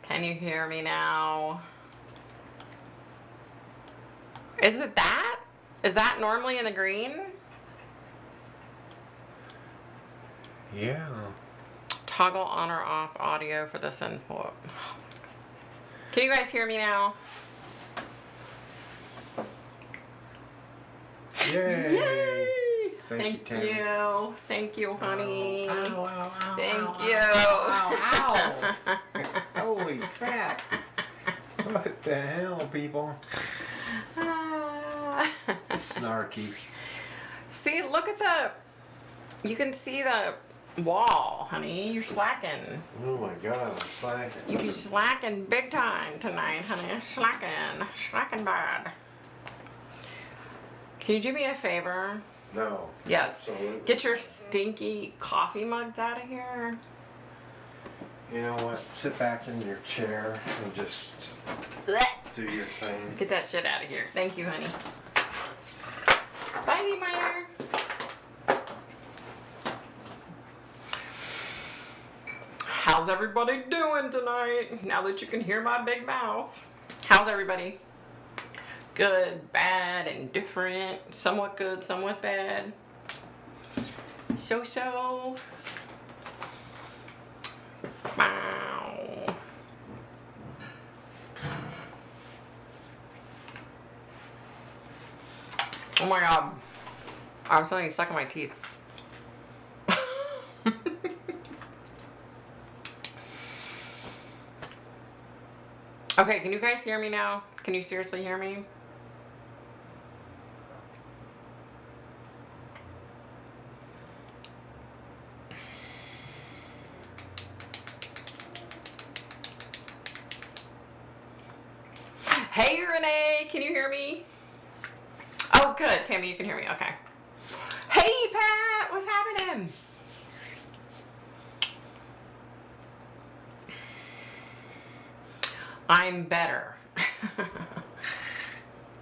Can you hear me now? Is it that? Is that normally in the green? Yeah. Toggle on or off audio for this input. Can you guys hear me now? Yay! Yay! Thank you, Tammy. Thank you, honey. Ow, ow, ow, Thank ow, you. Ow, ow. Holy crap. What the hell, people? Snarky. See, look at the... You can see the wall, honey. You're slacking. Oh my god, I'm slacking. You be slacking big time tonight, honey. Slacking. Slacking bad. Can you do me a favor? No. Yes. Absolutely. Get your stinky coffee mugs out of here. You know what? Sit back in your chair and just do your thing. Get that shit out of here. Thank you, honey. Bye, Meyer. How's everybody doing tonight? Now that you can hear my big mouth. How's everybody? Good, bad, indifferent, somewhat good, somewhat bad. So. Wow. Oh my god. I was something stuck in my teeth. Okay, can you guys hear me now? Can you seriously hear me? Hey, Renee, can you hear me? Oh, good. Tammy, you can hear me. Okay. Hey, Pat, what's happening? I'm better.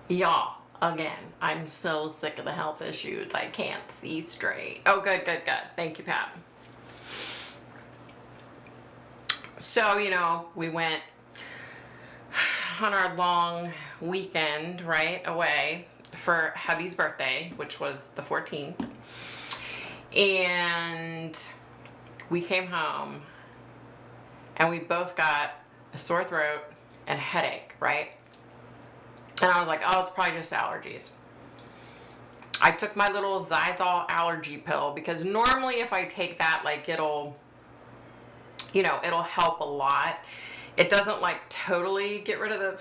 Y'all, again, I'm so sick of the health issues. I can't see straight. Oh, good. Thank you, Pat. So, we went on our long weekend, right, away for hubby's birthday, which was the 14th. And we came home and we both got a sore throat and a headache, right? And I was like, oh, it's probably just allergies. I took my little Zydol allergy pill because normally if I take that, like it'll help a lot. It doesn't like totally get rid of the,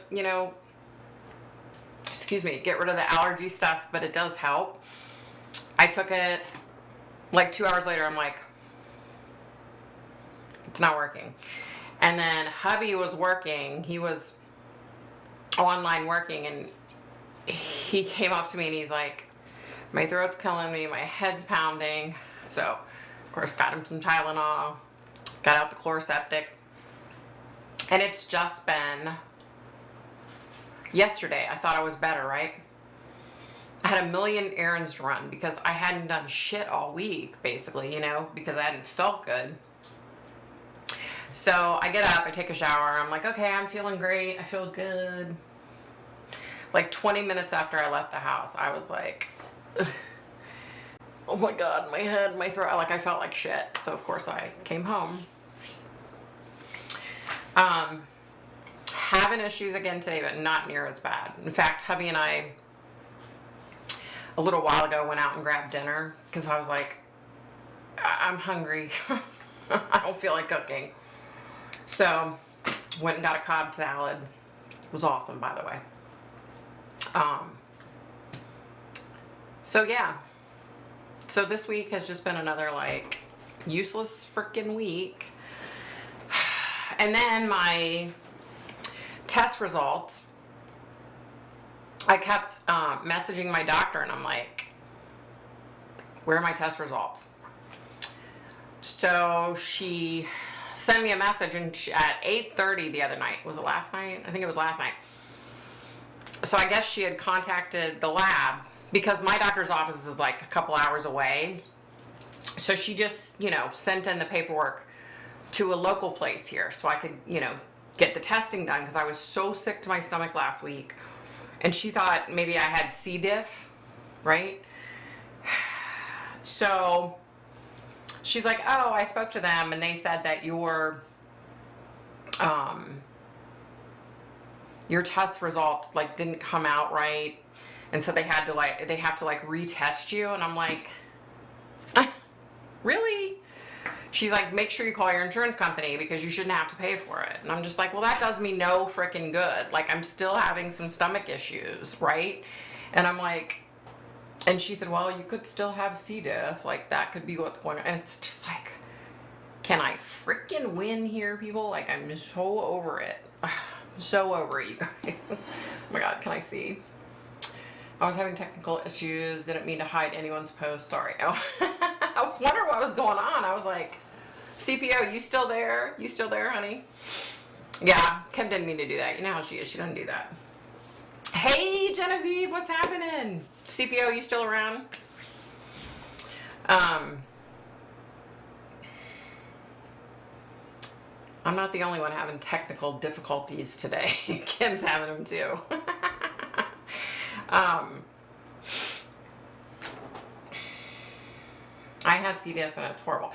get rid of the allergy stuff, but it does help. I took it like 2 hours later. I'm like, it's not working. And then hubby was working. He was online working and he came up to me and he's like, my throat's killing me. My head's pounding. So, of course, got him some Tylenol, got out the Chloraseptic. And it's just been yesterday. I thought I was better, right? I had a million errands to run because I hadn't done shit all week, basically, because I hadn't felt good. So I get up, I take a shower. I'm like, okay, I'm feeling great. I feel good. Like 20 minutes after I left the house, I was like, oh my God, my head, my throat. Like I felt like shit. So of course I came home. Having issues again today, but not near as bad. In fact, hubby and I, a little while ago, went out and grabbed dinner because I was like, I'm hungry. I don't feel like cooking. So, went and got a Cobb salad. It was awesome, by the way. So yeah. So this week has just been another, like, useless freaking week. And then my test results, I kept messaging my doctor and I'm like, where are my test results? So she sent me a message and at 8:30 the other night, was it last night? I think it was last night. So I guess she had contacted the lab because my doctor's office is like a couple hours away. So she just, sent in the paperwork to a local place here so I could, get the testing done because I was so sick to my stomach last week. And she thought maybe I had C. diff, right? So she's like, oh, I spoke to them and they said that your test results like didn't come out right. And so they have to like retest you. And I'm like, really? She's like, make sure you call your insurance company because you shouldn't have to pay for it. And I'm just like, well, that does me no freaking good. Like, I'm still having some stomach issues, right? And I'm like, and she said, well, you could still have C. diff. Like, that could be what's going on. And it's just like, can I freaking win here, people? Like, I'm so over it. So over it, you guys. Oh my God, can I see? I was having technical issues. Didn't mean to hide anyone's post. Sorry. Oh. I was wondering what was going on. I was like, CPO, you still there? You still there, honey? Yeah, Kim didn't mean to do that. You know how she is. She doesn't do that. Hey, Genevieve, what's happening? CPO, you still around? I'm not the only one having technical difficulties today. Kim's having them too. I had C. diff and it's horrible.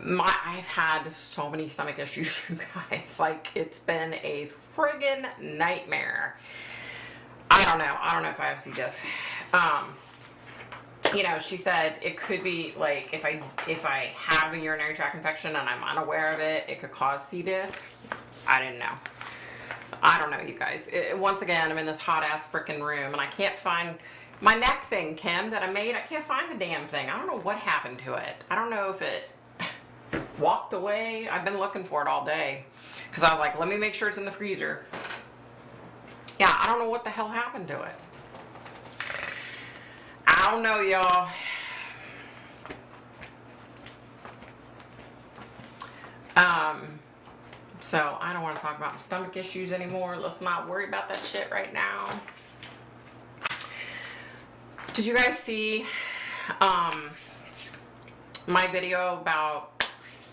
I've had so many stomach issues, you guys. Like, it's been a friggin' nightmare. I don't know if I have C. diff. You know, she said it could be like if I have a urinary tract infection and I'm unaware of it, it could cause C. diff. I didn't know. I don't know, you guys. Once again, I'm in this hot ass freaking room and I can't find my neck thing, Kim, that I made. I can't find the damn thing. I don't know what happened to it. I don't know if it walked away. I've been looking for it all day because I was like, let me make sure it's in the freezer. Yeah, I don't know what the hell happened to it. I don't know, y'all. So I don't want to talk about stomach issues anymore. Let's not worry about that shit right now. Did you guys see my video about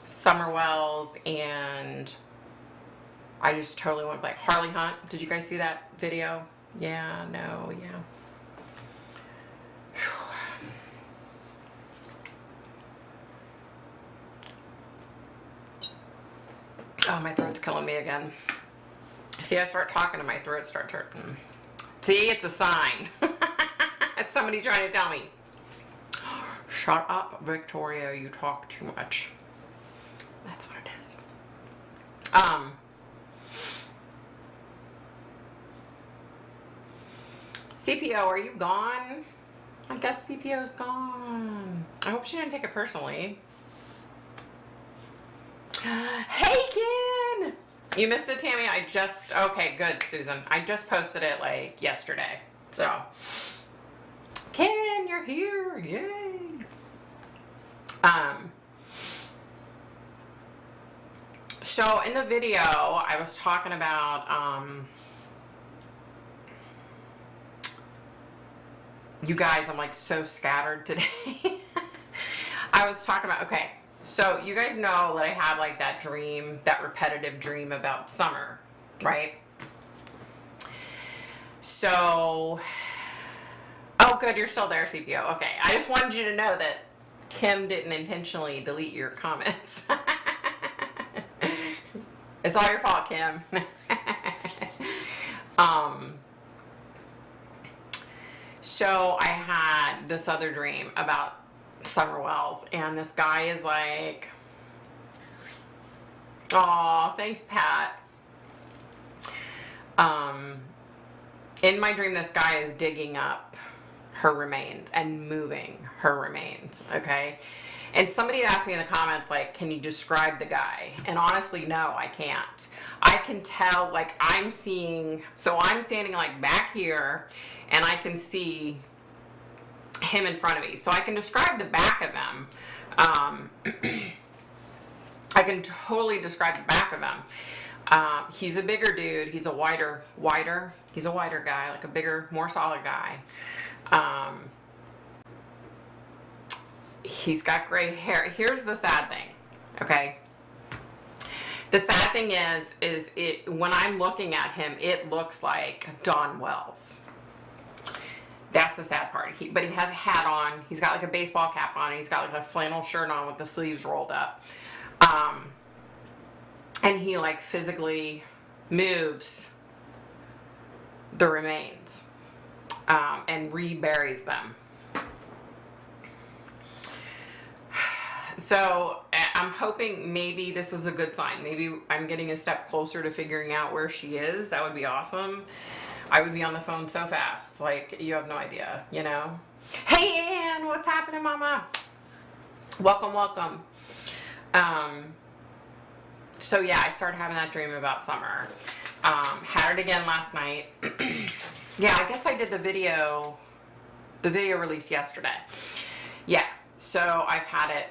Summer Wells and I just totally went like Harley Hunt? Did you guys see that video? Yeah, no, yeah. Oh, my throat's killing me again. See, I start talking and my throat starts hurting. See, it's a sign. It's somebody trying to tell me. Shut up, Victoria, you talk too much. That's what it is. CPO, are you gone? I guess CPO's gone. I hope she didn't take it personally. Hey, Ken! You missed it, Tammy? Okay, good, Susan. I just posted it like yesterday. So, Ken, you're here. Yay. So in the video, I was talking about, you guys, I'm like so scattered today. I was talking about, okay, so you guys know that I have like that dream, that repetitive dream about summer, right? So, oh good, you're still there, CPO. Okay, I just wanted you to know that Kim didn't intentionally delete your comments. It's all your fault, Kim. So I had this other dream about Summer Wells, and this guy is like, "Aw, thanks, Pat." In my dream, this guy is digging up her remains and moving her remains, okay? And somebody asked me in the comments, like, can you describe the guy? And honestly, no, I can't. I can tell, like, I'm seeing, so I'm standing, like, back here, and I can see him in front of me. So I can describe the back of him. I can totally describe the back of him. He's a bigger dude. He's a wider, he's a wider guy, like a bigger, more solid guy. He's got gray hair. Here's the sad thing, okay? The sad thing is it when I'm looking at him, it looks like Don Wells. That's the sad part. But he has a hat on. He's got like a baseball cap on. And he's got like a flannel shirt on with the sleeves rolled up. And he like physically moves the remains and reburies them. So I'm hoping maybe this is a good sign. Maybe I'm getting a step closer to figuring out where she is. That would be awesome. I would be on the phone so fast. Like, you have no idea, you know? Hey, Ann, what's happening, Mama? Welcome, welcome. So yeah, I started having that dream about Summer. Had it again last night. Yeah, I guess I did the video released yesterday. Yeah, so I've had it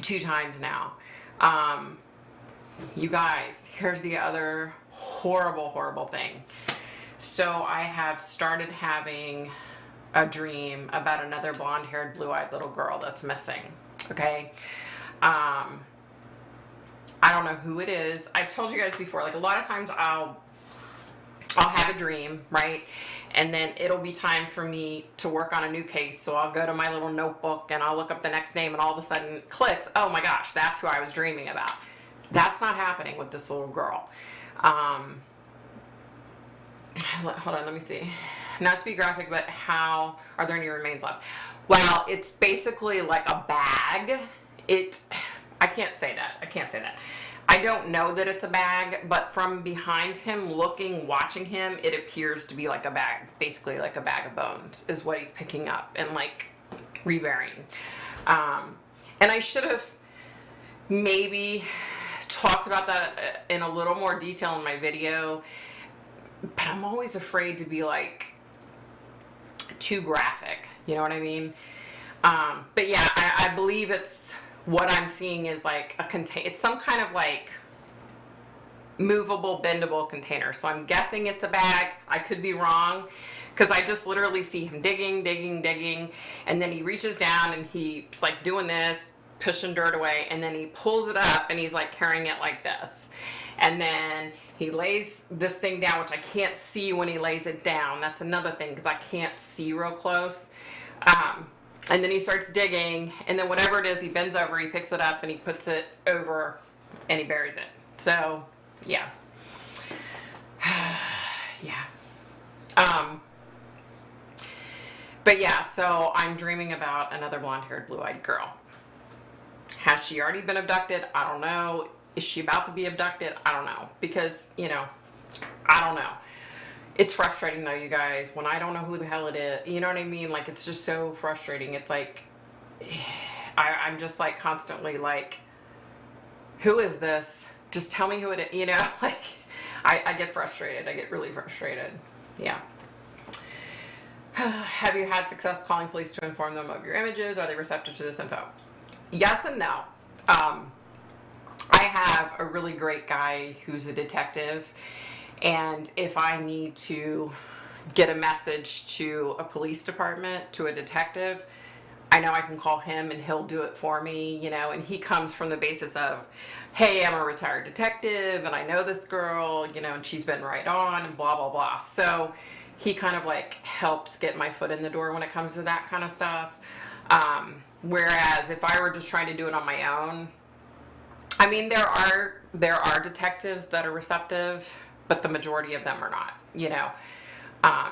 2 times now. You guys, here's the other horrible thing. So I have started having a dream about another blonde-haired, blue-eyed little girl that's missing. Okay? I don't know who it is. I've told you guys before, like a lot of times I'll have a dream, right? And then it'll be time for me to work on a new case. So I'll go to my little notebook and I'll look up the next name and all of a sudden it clicks. Oh my gosh, that's who I was dreaming about. That's not happening with this little girl. Hold on, let me see. Not to be graphic, but how are there any remains left? Well, it's basically like a bag. I can't say that. I don't know that it's a bag, but from behind him, watching him, it appears to be like a bag, basically like a bag of bones is what he's picking up and like reburying. And I should have maybe talked about that in a little more detail in my video, but I'm always afraid to be like too graphic, you know what I mean? But yeah, I believe what I'm seeing is like it's some kind of like movable, bendable container. So I'm guessing it's a bag. I could be wrong because I just literally see him digging, and then he reaches down and he's like doing this, pushing dirt away, and then he pulls it up and he's like carrying it like this. And then he lays this thing down, which I can't see when he lays it down. That's another thing because I can't see real close. And then he starts digging, and then whatever it is, he bends over, he picks it up, and he puts it over, and he buries it. So, yeah. Yeah. But yeah, so I'm dreaming about another blonde-haired, blue-eyed girl. Has she already been abducted? I don't know. Is she about to be abducted? I don't know. Because, you know, I don't know. It's frustrating though, you guys, when I don't know who the hell it is. You know what I mean? Like, it's just so frustrating. It's like, I'm just like constantly like, who is this? Just tell me who it is. You know, like, I get frustrated. I get really frustrated. Yeah. Have you had success calling police to inform them of your images? Are they receptive to this info? Yes and no. I have a really great guy who's a detective. And if I need to get a message to a police department, to a detective, I know I can call him and he'll do it for me, you know, and he comes from the basis of, hey, I'm a retired detective and I know this girl, you know, and she's been right on and blah, blah, blah. So he kind of like helps get my foot in the door when it comes to that kind of stuff. Whereas if I were just trying to do it on my own, I mean, there are detectives that are receptive, but the majority of them are not, you know.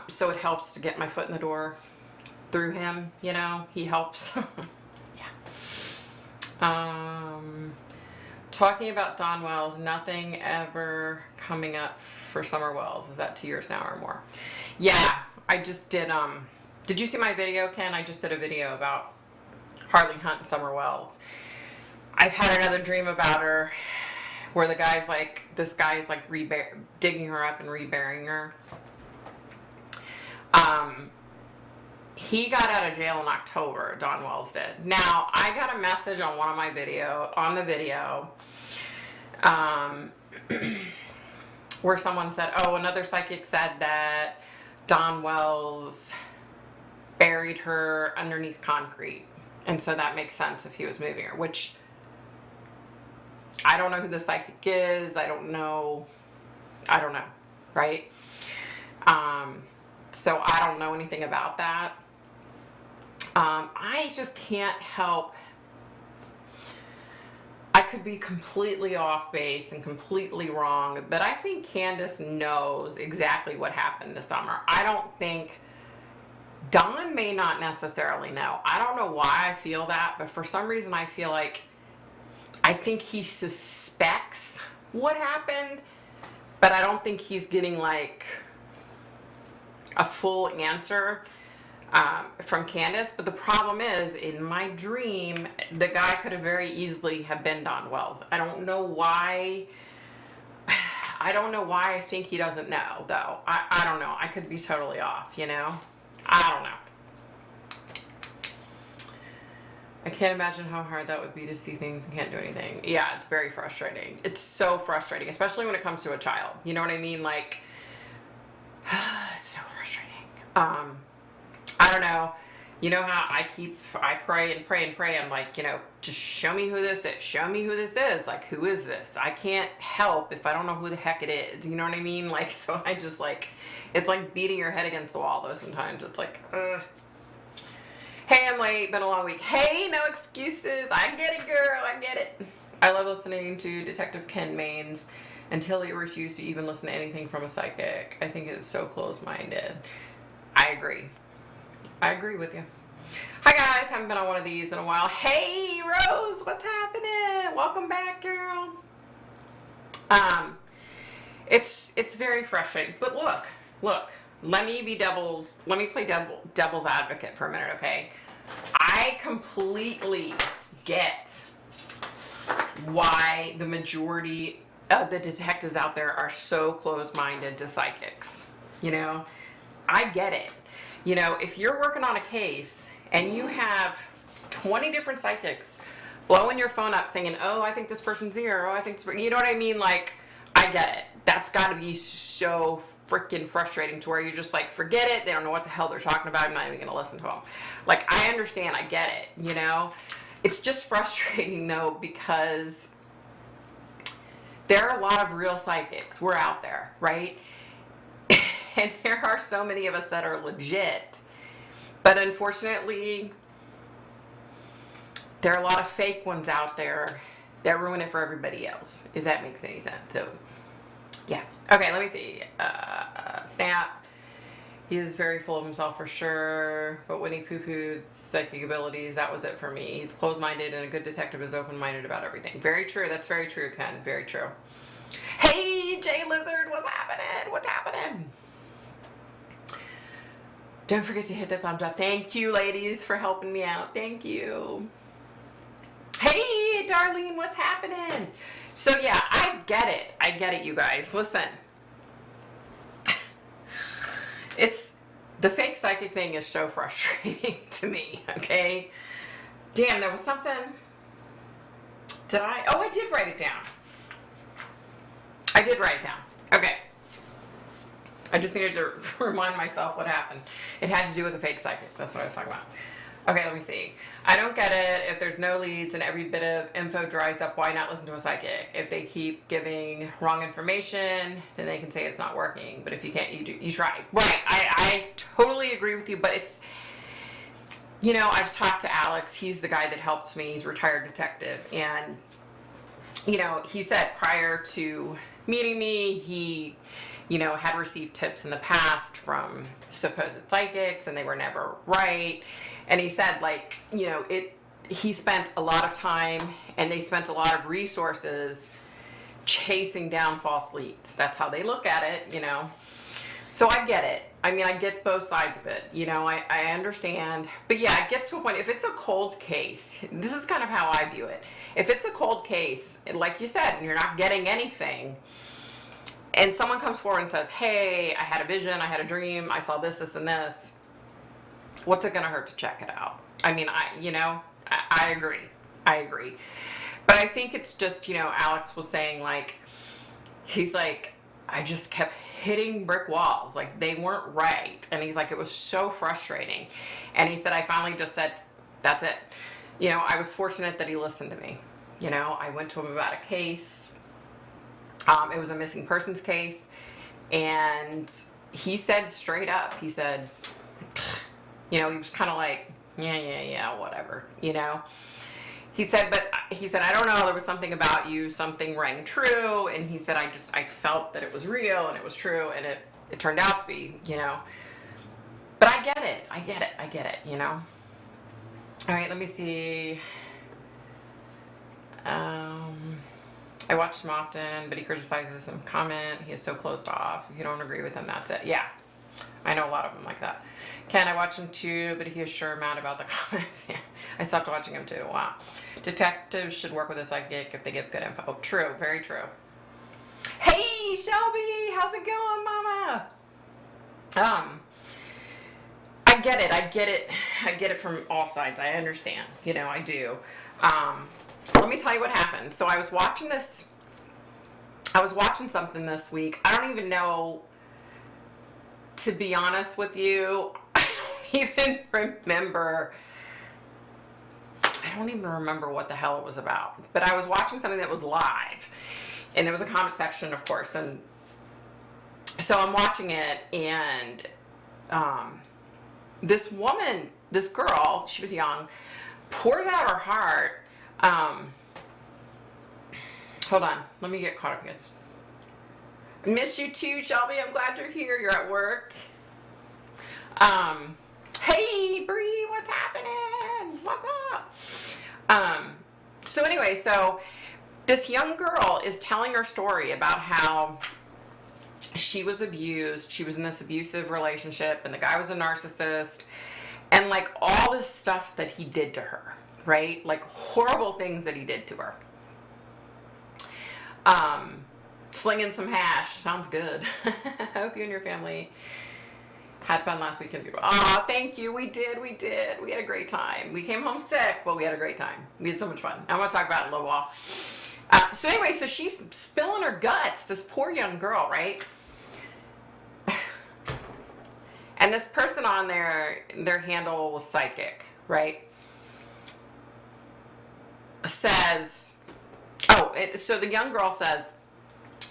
So it helps to get my foot in the door through him, you know. He helps. Yeah. Talking about Don Wells, nothing ever coming up for Summer Wells. Is that 2 years now or more? Yeah, I just did you see my video, Ken? I just did a video about Harley Hunt and Summer Wells. I've had another dream about her where this guy's like digging her up and reburying her. He got out of jail in October, Don Wells did. Now, I got a message on one of my on the video, where someone said, oh, another psychic said that Don Wells buried her underneath concrete. And so that makes sense if he was moving her, which I don't know who the psychic is. I don't know, right? So I don't know anything about that. I just can't help. I could be completely off base and completely wrong, but I think Candace knows exactly what happened this summer. I don't think Don may not necessarily know. I don't know why I feel that, but for some reason I feel like I think he suspects what happened, but I don't think he's getting like a full answer from Candace. But the problem is, in my dream, the guy could have very easily have been Don Wells. I don't know why. I don't know why I think he doesn't know, though. I don't know. I could be totally off, you know? I don't know. I can't imagine how hard that would be to see things and can't do anything. Yeah, it's very frustrating. It's so frustrating, especially when it comes to a child. You know what I mean? Like, it's so frustrating. I don't know. You know how I pray and pray and pray. I'm like, you know, just show me who this is. Show me who this is. Like, who is this? I can't help if I don't know who the heck it is. You know what I mean? Like, so I just like, it's like beating your head against the wall though sometimes. It's like, hey, I'm late, been a long week. Hey, no excuses. I get it, girl. I get it. I love listening to Detective Ken Maines until he refused to even listen to anything from a psychic. I think it's so close-minded. I agree. I agree with you. Hi guys, haven't been on one of these in a while. Hey Rose, what's happening? Welcome back, girl. It's very frustrating. But look. Let me play devil's advocate for a minute, okay? I completely get why the majority of the detectives out there are so close-minded to psychics. You know, I get it. You know, if you're working on a case and you have 20 different psychics blowing your phone up thinking, oh, I think this person's here, oh, I think this, you know what I mean? Like, I get it. That's got to be so freaking frustrating to where you're just like, forget it. They don't know what the hell they're talking about. I'm not even going to listen to them. Like, I understand. I get it, you know? It's just frustrating, though, because there are a lot of real psychics. We're out there, right? And there are so many of us that are legit. But unfortunately, there are a lot of fake ones out there that ruin it for everybody else, if that makes any sense. So, yeah. Okay, let me see. Snap. He is very full of himself for sure. But when he poo-pooed psychic abilities, that was it for me. He's closed-minded, and a good detective is open-minded about everything. Very true. That's very true, Ken. Very true. Hey, Jay Lizard, what's happening? What's happening? Don't forget to hit the thumbs up. Thank you, ladies, for helping me out. Thank you. Hey, Darlene, what's happening? So, yeah, I get it. I get it, you guys. Listen. The fake psychic thing is so frustrating to me, okay? Damn, there was something. Did I? Oh, I did write it down. I did write it down. Okay. I just needed to remind myself what happened. It had to do with the fake psychic. That's what I was talking about. Okay, let me see. I don't get it. If there's no leads and every bit of info dries up, why not listen to a psychic? If they keep giving wrong information, then they can say it's not working. But if you can't, you try. Right. I totally agree with you. But it's, you know, I've talked to Alex. He's the guy that helped me. He's a retired detective. And, you know, he said prior to meeting me, he, you know, had received tips in the past from supposed psychics and they were never right. And he said, like, you know, he spent a lot of time and they spent a lot of resources chasing down false leads. That's how they look at it, you know. So I get it. I mean, I get both sides of it. You know, I understand. But yeah, it gets to a point. If it's a cold case, this is kind of how I view it. If it's a cold case, like you said, and you're not getting anything, and someone comes forward and says, hey, I had a vision, I had a dream, I saw this, this, and this, what's it going to hurt to check it out? I mean, I agree. I agree. But I think it's just, you know, Alex was saying, like, he's like, I just kept hitting brick walls. Like, they weren't right. And he's like, it was so frustrating. And he said, I finally just said, that's it. You know, I was fortunate that he listened to me. You know, I went to him about a case. It was a missing persons case. And he said straight up, he said, you know, he was kind of like, yeah, whatever, you know. He said, I don't know, there was something about you, something rang true. And he said, I felt that it was real and it was true, and it turned out to be, you know. But I get it, you know. All right, let me see. I watch him often, but he criticizes some comment. He is so closed off. If you don't agree with him, that's it. Yeah, I know a lot of them like that. Ken, I watch him too, but he is sure mad about the comments. Yeah, I stopped watching him too. Wow. Detectives should work with a psychic if they give good info. Oh, true. Very true. Hey, Shelby, how's it going, Mama? I get it from all sides. I understand. You know, I do. Let me tell you what happened. So I was watching something this week. I don't even know, to be honest with you, I don't even remember what the hell it was about. But I was watching something that was live. And there was a comment section, of course. And so I'm watching it, and this woman, this girl, she was young, pours out her heart. Hold on, let me get caught up, guys. I miss you too, Shelby. I'm glad you're here. You're at work. Hey, Bree, what's happening? What's up? So anyway, so this young girl is telling her story about how she was abused. She was in this abusive relationship, and the guy was a narcissist, and like all this stuff that he did to her, right? Like horrible things that he did to her. Slinging some hash sounds good. I hope you and your family had fun last weekend. Oh, thank you. We did. We had a great time. We came home sick, but we had a great time. We had so much fun. I want to talk about it in a little while. So anyway, so she's spilling her guts, this poor young girl, right? And this person on their handle was psychic, right? Says, so the young girl says,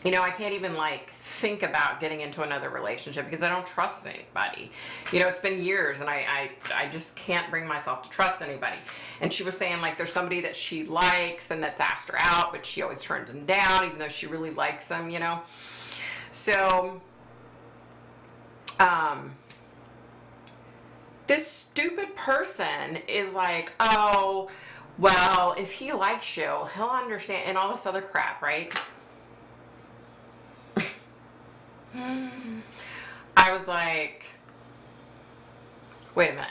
you know, I can't even like think about getting into another relationship because I don't trust anybody. You know, it's been years, and I just can't bring myself to trust anybody. And she was saying like there's somebody that she likes and that's asked her out, but she always turns him down even though she really likes him, you know. So this stupid person is like, oh, well, if he likes you, he'll understand, and all this other crap, right? I was like, wait a minute.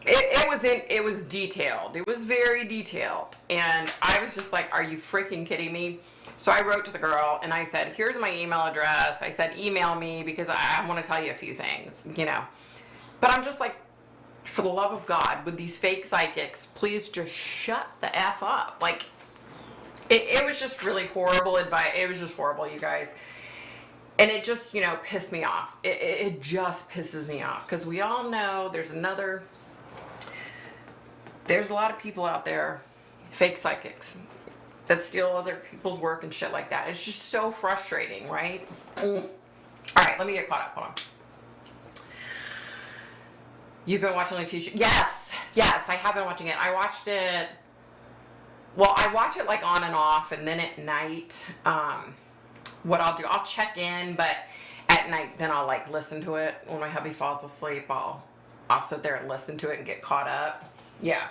It was detailed. It was very detailed. And I was just like, are you freaking kidding me? So I wrote to the girl and I said, here's my email address. I said, email me because I want to tell you a few things, you know. But I'm just like, for the love of God, with these fake psychics, please just shut the F up. Like, it was just really horrible advice. It was just horrible, you guys. And it just, you know, pissed me off. It just pisses me off. Because we all know there's a lot of people out there, fake psychics, that steal other people's work and shit like that. It's just so frustrating, right? All right, let me get caught up. Hold on. You've been watching Letitia? Yes, I have been watching it. I watched it. Well, I watch it like on and off, and then at night, what I'll do, I'll check in, but at night, then I'll like listen to it. When my hubby falls asleep, I'll sit there and listen to it and get caught up. Yeah.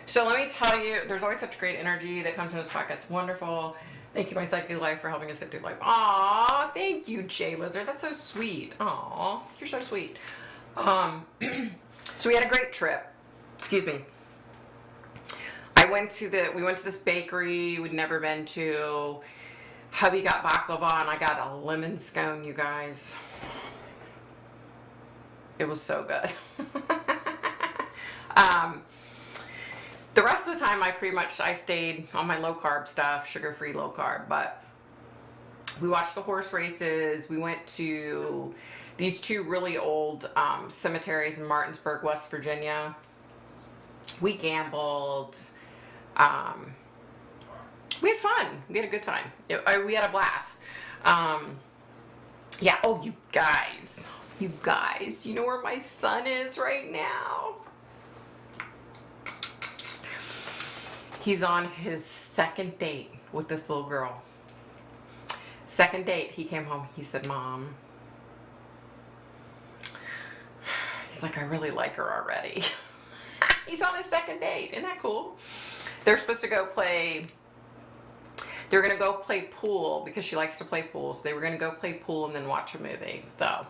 So let me tell you, there's always such great energy that comes from this podcast. Wonderful. Thank you, my psychic life, for helping us get through life. Aw, thank you, Jay Lizard. That's so sweet. Aw, you're so sweet. So we had a great trip. Excuse me. We went to this bakery we'd never been to. Hubby got baklava and I got a lemon scone, you guys. It was so good. The rest of the time I stayed on my low carb stuff, sugar-free low carb, but we watched the horse races. We went to these two really old cemeteries in Martinsburg, West Virginia. We gambled. We had fun. We had a good time. We had a blast. Yeah. Oh, you guys, you know where my son is right now? He's on his second date with this little girl. Second date, he came home. He said, Mom, he's like, I really like her already. He's on his second date. Isn't that cool? They're supposed to go play. They're going to go play pool because she likes to play pool. So they were going to go play pool and then watch a movie. So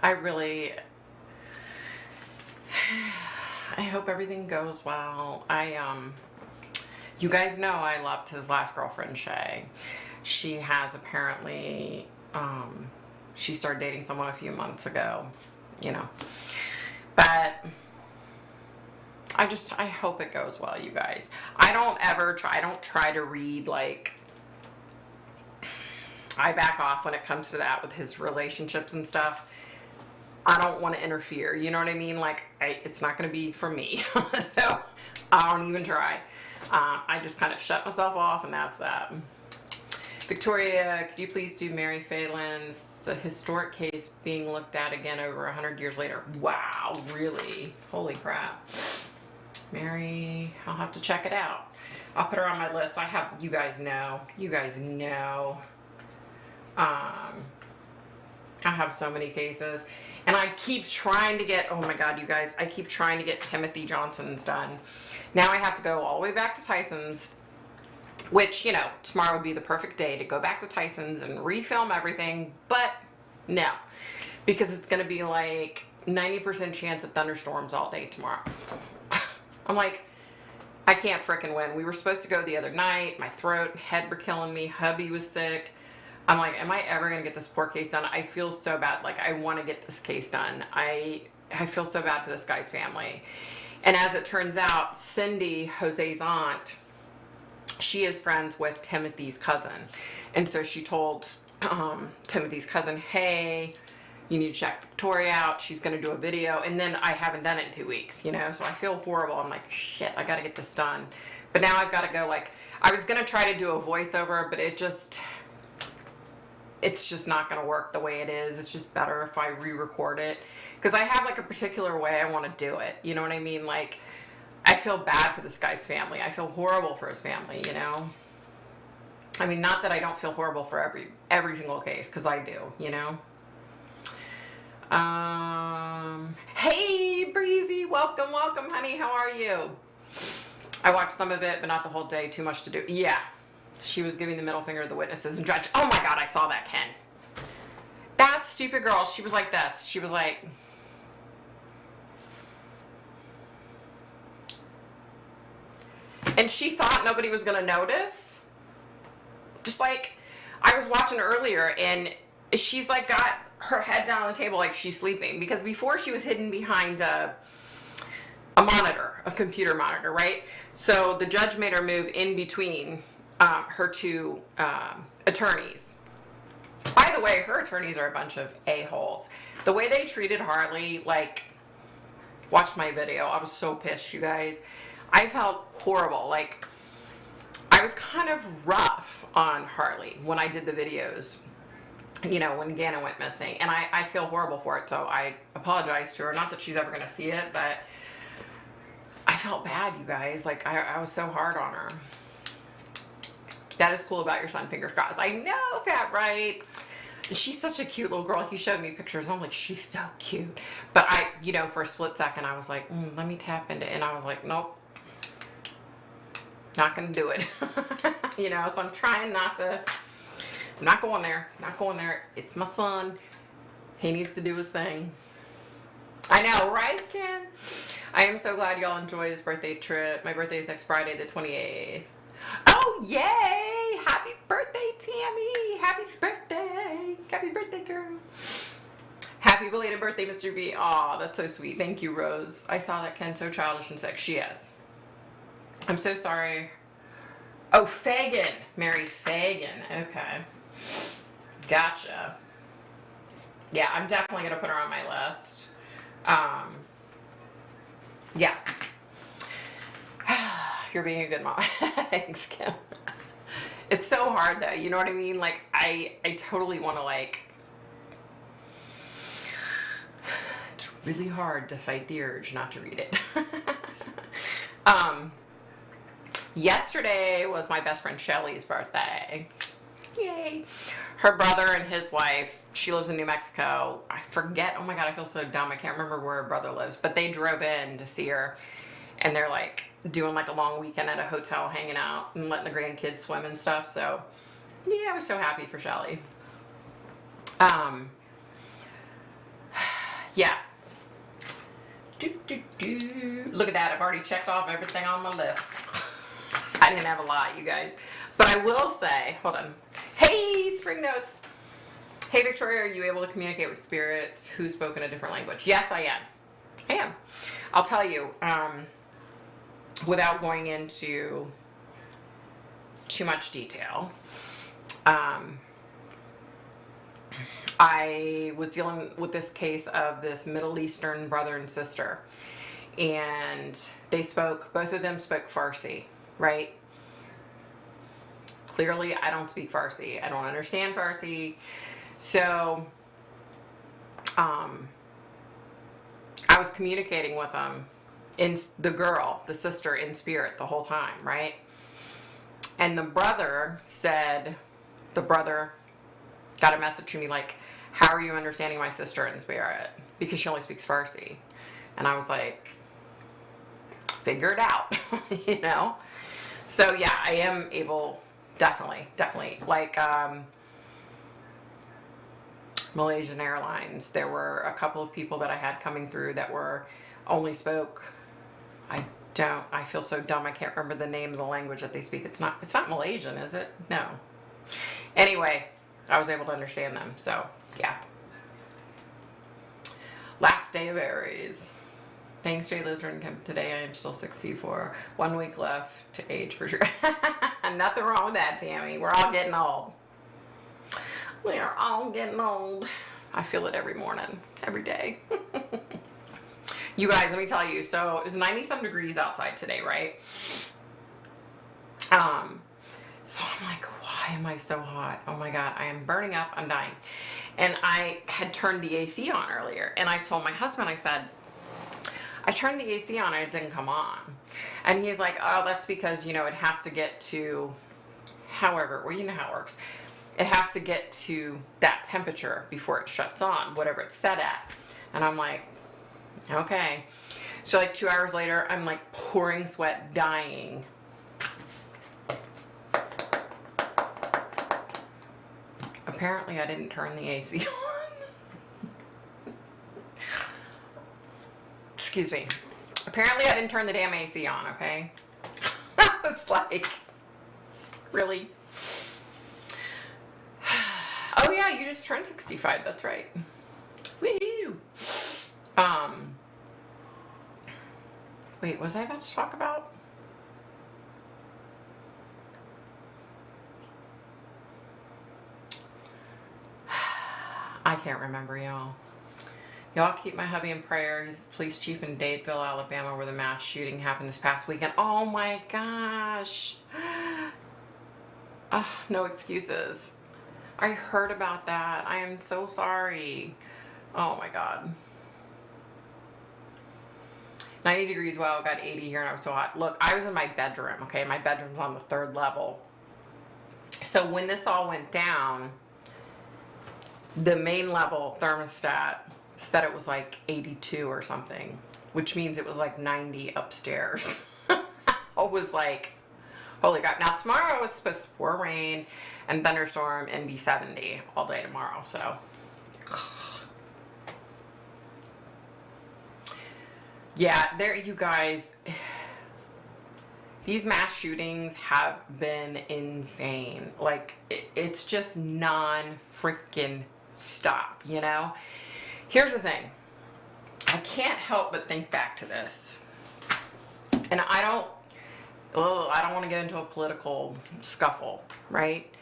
I hope everything goes well. You guys know I loved his last girlfriend, Shay. She has apparently, she started dating someone a few months ago, you know. But I hope it goes well, you guys. I don't try to read, like, I back off when it comes to that with his relationships and stuff. I don't want to interfere, you know what I mean? Like, it's not going to be for me. So, I don't even try. I just kind of shut myself off, and that's that. Victoria, could you please do Mary Phelan's the historic case being looked at again over 100 years later? Wow, really? Holy crap. Mary, I'll have to check it out. I'll put her on my list. You guys know. I have so many cases. And I keep trying to get, oh my God, you guys, I keep trying to get Timothy Johnson's done. Now I have to go all the way back to Tyson's, which, you know, tomorrow would be the perfect day to go back to Tyson's and refilm everything, but no, because it's going to be like 90% chance of thunderstorms all day tomorrow. I'm like, I can't frickin' win. We were supposed to go the other night. My throat, head were killing me. Hubby was sick. I'm like, am I ever going to get this poor case done? I feel so bad. Like, I want to get this case done. I feel so bad for this guy's family. And as it turns out, Cindy, Jose's aunt, she is friends with Timothy's cousin. And so she told Timothy's cousin, hey, you need to check Victoria out. She's going to do a video. And then I haven't done it in 2 weeks, you know? So I feel horrible. I'm like, shit, I got to get this done. But now I've got to go, like, I was going to try to do a voiceover, but it's just not going to work the way it is. It's just better if I re-record it. Because I have, like, a particular way I want to do it. You know what I mean? Like, I feel bad for this guy's family. I feel horrible for his family, you know? I mean, not that I don't feel horrible for every single case, because I do, you know? Hey, Breezy, welcome, honey. How are you? I watched some of it, but not the whole day. Too much to do. Yeah. She was giving the middle finger to the witnesses and judge. Oh my God, I saw that, Ken. That stupid girl, she was like this. She was like... And she thought nobody was going to notice. Just like, I was watching earlier, and she's like got her head down on the table like she's sleeping. Because before she was hidden behind a monitor, a computer monitor, right? So the judge made her move in between her two attorneys. By the way, her attorneys are a bunch of a-holes. The way they treated Harley, like, watch my video. I was so pissed, you guys. I felt horrible. Like, I was kind of rough on Harley when I did the videos, you know, when Gannon went missing. And I feel horrible for it, so I apologize to her. Not that she's ever going to see it, but I felt bad, you guys. Like, I was so hard on her. That is cool about your son, fingers crossed. I know, Pat, right? She's such a cute little girl. He showed me pictures. I'm like, she's so cute. But I, you know, for a split second, I was like, let me tap into it. And I was like, nope. Not going to do it. You know, so I'm trying not to. I'm not going there. Not going there. It's my son. He needs to do his thing. I know, right, Ken? I am so glad y'all enjoyed his birthday trip. My birthday is next Friday, the 28th. Oh, yay! Happy birthday, Tammy! Happy birthday! Happy birthday, girl! Happy belated birthday, Mr. V. Aw, that's so sweet. Thank you, Rose. I saw that Ken so childish and sick. She is. I'm so sorry. Oh, Fagan. Mary Fagan. Okay. Gotcha. Yeah, I'm definitely going to put her on my list. you're being a good mom. Thanks, Kim. It's so hard though, you know what I mean? Like, I totally want to, like, it's really hard to fight the urge not to read it. Yesterday was my best friend Shelly's birthday. Yay. Her brother and his wife, she lives in New Mexico. I forget, oh my God, I feel so dumb. I can't remember where her brother lives, but they drove in to see her, and they're like doing like a long weekend at a hotel, hanging out and letting the grandkids swim and stuff. So yeah, I was so happy for Shelly. Yeah. Look at that, I've already checked off everything on my list. I didn't have a lot, you guys. But I will say, hold on. Hey, Spring Notes. Hey, Victoria, are you able to communicate with spirits who spoke in a different language? Yes, I am. I am. I'll tell you, without going into too much detail, I was dealing with this case of this Middle Eastern brother and sister, and both of them spoke Farsi, right? Clearly, I don't speak Farsi. I don't understand Farsi. So, I was communicating with them, the sister in spirit the whole time, right? And the brother got a message to me like, how are you understanding my sister in spirit? Because she only speaks Farsi. And I was like, figure it out, you know? So yeah, I am able, definitely. Like, Malaysian Airlines, there were a couple of people that I had coming through that only spoke, I feel so dumb, I can't remember the name of the language that they speak. It's not Malaysian, is it? No. Anyway, I was able to understand them, so yeah. Last day of Aries. Thanks, Jay Lizard. Today I am still 64. 1 week left to age for sure. Nothing wrong with that, Tammy. We're all getting old. We are all getting old. I feel it every morning, every day. You guys, let me tell you. So it was 90-some degrees outside today, right? So I'm like, why am I so hot? Oh my God, I am burning up. I'm dying. And I had turned the AC on earlier. And I told my husband, I said, I turned the AC on and it didn't come on. And he's like, oh, that's because, it has to get to, well, you know how it works. It has to get to that temperature before it shuts on, whatever it's set at. And I'm like, okay. So like 2 hours later, I'm like pouring sweat, dying. Apparently I didn't turn the AC on. Excuse me. Apparently I didn't turn the damn AC on, okay? I was like, really? Oh yeah, you just turned 65, that's right. Woohoo! Wait, what was I about to talk about? I can't remember, y'all. Y'all keep my hubby in prayer. He's the police chief in Dadeville, Alabama, where the mass shooting happened this past weekend. Oh my gosh. No excuses. I heard about that. I am so sorry. Oh my God. 90 degrees, well, it got 80 here and I was so hot. Look, I was in my bedroom, okay? My bedroom's on the 3rd level. So when this all went down, the main level thermostat said it was like 82 or something, which means it was like 90 upstairs. I was like, holy God. Now tomorrow it's supposed to pour rain and thunderstorm and be 70 all day tomorrow, so. Yeah, there, you guys, these mass shootings have been insane. Like, it's just non-freaking stop, you know? Here's the thing. I can't help but think back to this. And I don't want to get into a political scuffle, right?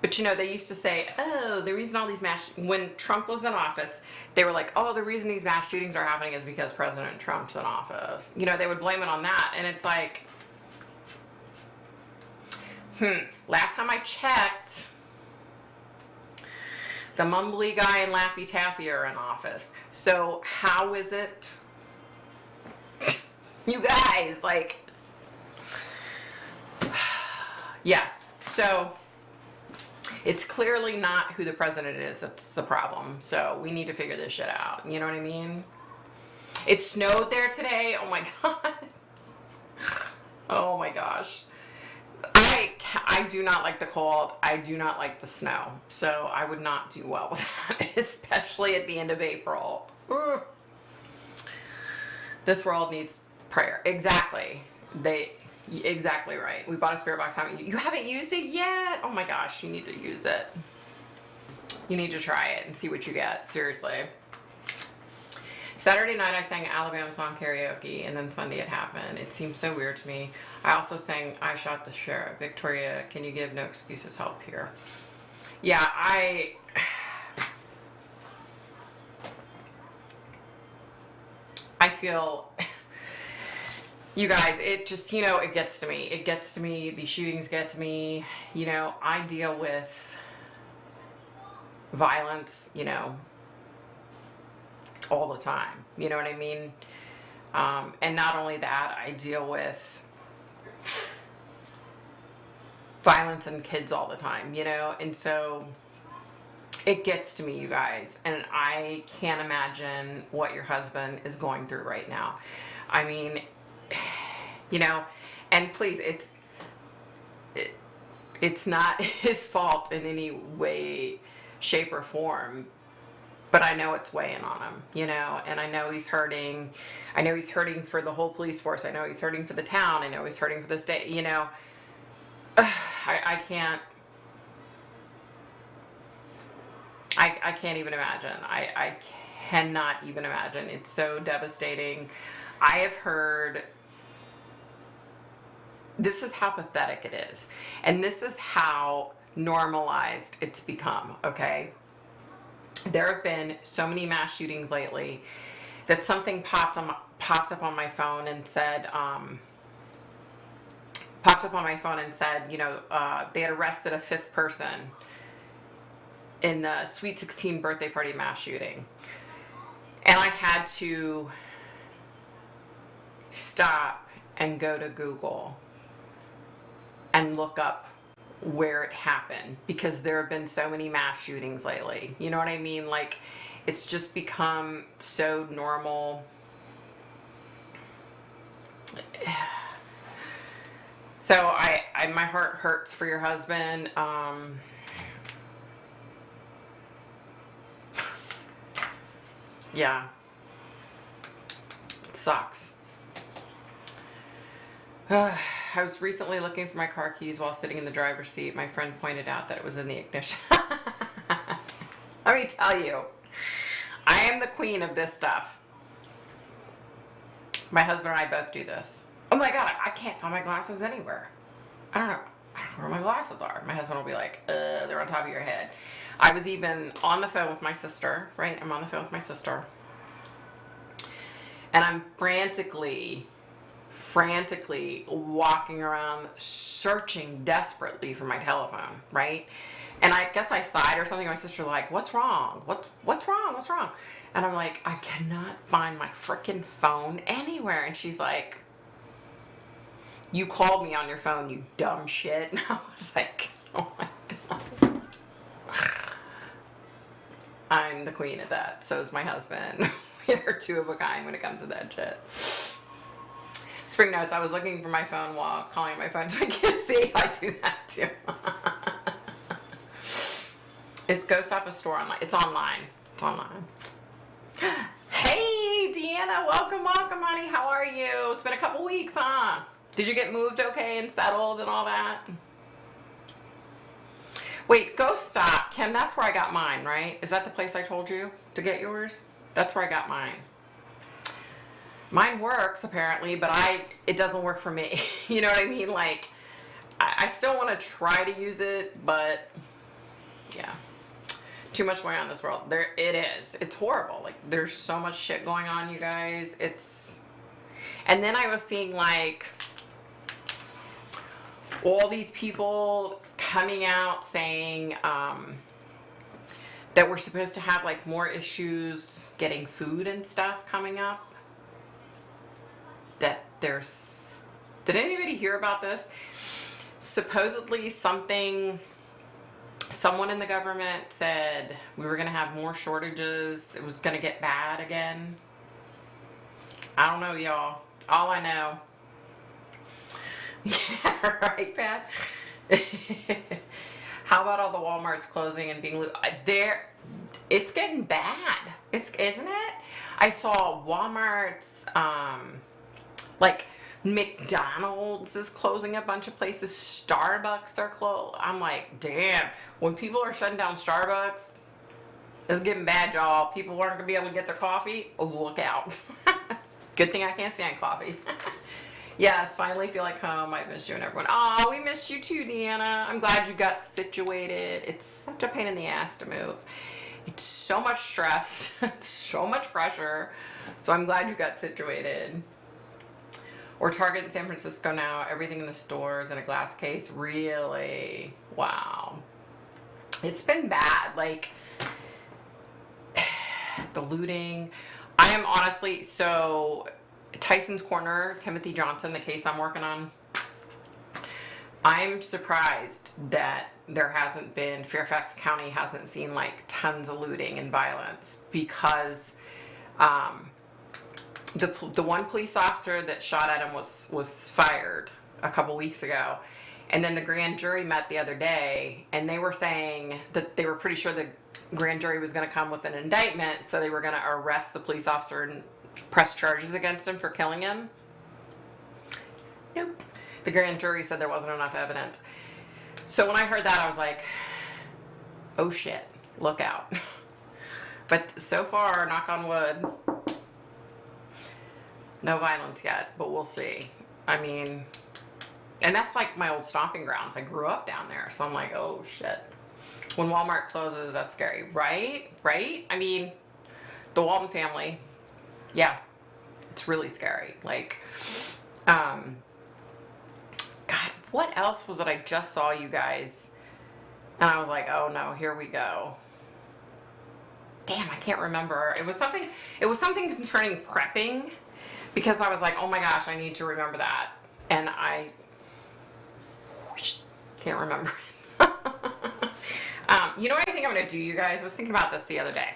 But they used to say, oh, the reason all these when Trump was in office, they were like, oh, the reason these mass shootings are happening is because President Trump's in office. They would blame it on that. And it's like, Last time I checked, the mumbly guy and Laffy Taffy are in office. So how is it? You guys, like, yeah. So it's clearly not who the president is that's the problem. So we need to figure this shit out. You know what I mean? It snowed there today. Oh my God. Oh my gosh. I do not like the cold. I do not like the snow. So I would not do well with that, especially at the end of April. Ugh. This world needs prayer. Exactly. Exactly right. We bought a spirit box. You haven't used it yet? Oh my gosh, you need to use it. You need to try it and see what you get. Seriously. Saturday night I sang Alabama song karaoke, and then Sunday it happened. It seems so weird to me. I also sang I Shot the Sheriff. Victoria, can you give no excuses help here? Yeah, I feel, you guys, it just, you know, it gets to me. It gets to me. These shootings get to me. You know, I deal with violence, you know, all the time. You know what I mean? And not only that, I deal with violence in kids all the time, you know? And so it gets to me, you guys. And I can't imagine what your husband is going through right now. I mean, you know, and please, it's not his fault in any way, shape, or form. But I know it's weighing on him, you know, and I know he's hurting. I know he's hurting for the whole police force. I know he's hurting for the town. I know he's hurting for the state, you know. I can't. I can't even imagine. I cannot even imagine. It's so devastating. I have heard. This is how pathetic it is. And this is how normalized it's become, okay? There have been so many mass shootings lately that something popped up on my phone and said, you know, they had arrested a 5th person in the Sweet 16 birthday party mass shooting. And I had to stop and go to Google and look up where it happened, because there have been so many mass shootings lately. You know what I mean? Like, it's just become so normal. So I my heart hurts for your husband. Yeah, it sucks. I was recently looking for my car keys while sitting in the driver's seat. My friend pointed out that it was in the ignition. Let me tell you, I am the queen of this stuff. My husband and I both do this. Oh my God, I can't find my glasses anywhere. I don't know where my glasses are. My husband will be like, they're on top of your head. I was even on the phone with my sister, right? I'm on the phone with my sister. And I'm frantically walking around searching desperately for my telephone, right? And I guess I sighed or something. My sister's like, what's wrong? What's wrong? And I'm like, I cannot find my freaking phone anywhere. And she's like, you called me on your phone, you dumb shit. And I was like, oh my God. I'm the queen of that. So is my husband. We're two of a kind when it comes to that shit. Spring notes, I was looking for my phone while calling my phone to my kids. See, I do that too. Is Go Stop a store online? It's online. It's online. Hey, Deanna, welcome, honey. How are you? It's been a couple weeks, huh? Did you get moved okay and settled and all that? Wait, Go Stop, Kim, that's where I got mine, right? Is that the place I told you to get yours? That's where I got mine. Mine works apparently, but it doesn't work for me. You know what I mean? Like, I still want to try to use it, but yeah. Too much going on in this world. It is. It's horrible. Like, there's so much shit going on, you guys. And then I was seeing, like, all these people coming out saying that we're supposed to have like more issues getting food and stuff coming up. That there's, did anybody hear about this? Supposedly someone in the government said we were going to have more shortages. It was going to get bad again. I don't know, y'all. All I know. Yeah, right, Pat? How about all the Walmarts closing and being there? It's getting bad. Isn't it? I saw Walmart's, like McDonald's is closing a bunch of places. Starbucks are closed. I'm like, damn. When people are shutting down Starbucks, it's getting bad, y'all. People aren't gonna be able to get their coffee. Oh, look out. Good thing I can't stand coffee. Yes, finally feel like home. I miss you and everyone. Oh, we missed you too, Deanna. I'm glad you got situated. It's such a pain in the ass to move. It's so much stress, so much pressure. So I'm glad you got situated. Or Target in San Francisco now. Everything in the stores in a glass case. Really? Wow. It's been bad. Like, the looting. I am honestly, so Tyson's Corner, Timothy Johnson, the case I'm working on, I'm surprised that there hasn't been, Fairfax County hasn't seen like tons of looting and violence, because the one police officer that shot at him was fired a couple weeks ago. And then the grand jury met the other day, and they were saying that they were pretty sure the grand jury was going to come with an indictment, so they were going to arrest the police officer and press charges against him for killing him. Nope. The grand jury said there wasn't enough evidence. So when I heard that, I was like, oh shit, look out. But so far, knock on wood, no violence yet, but we'll see. I mean, and that's like my old stomping grounds. I grew up down there, so I'm like, oh shit. When Walmart closes, that's scary, right? Right? I mean, the Walton family, yeah, it's really scary. Like, God, what else was it I just saw, you guys? And I was like, oh no, here we go. Damn, I can't remember. It was something concerning prepping, because I was like, oh my gosh, I need to remember that. And I can't remember. You know what I think I'm going to do, you guys? I was thinking about this the other day.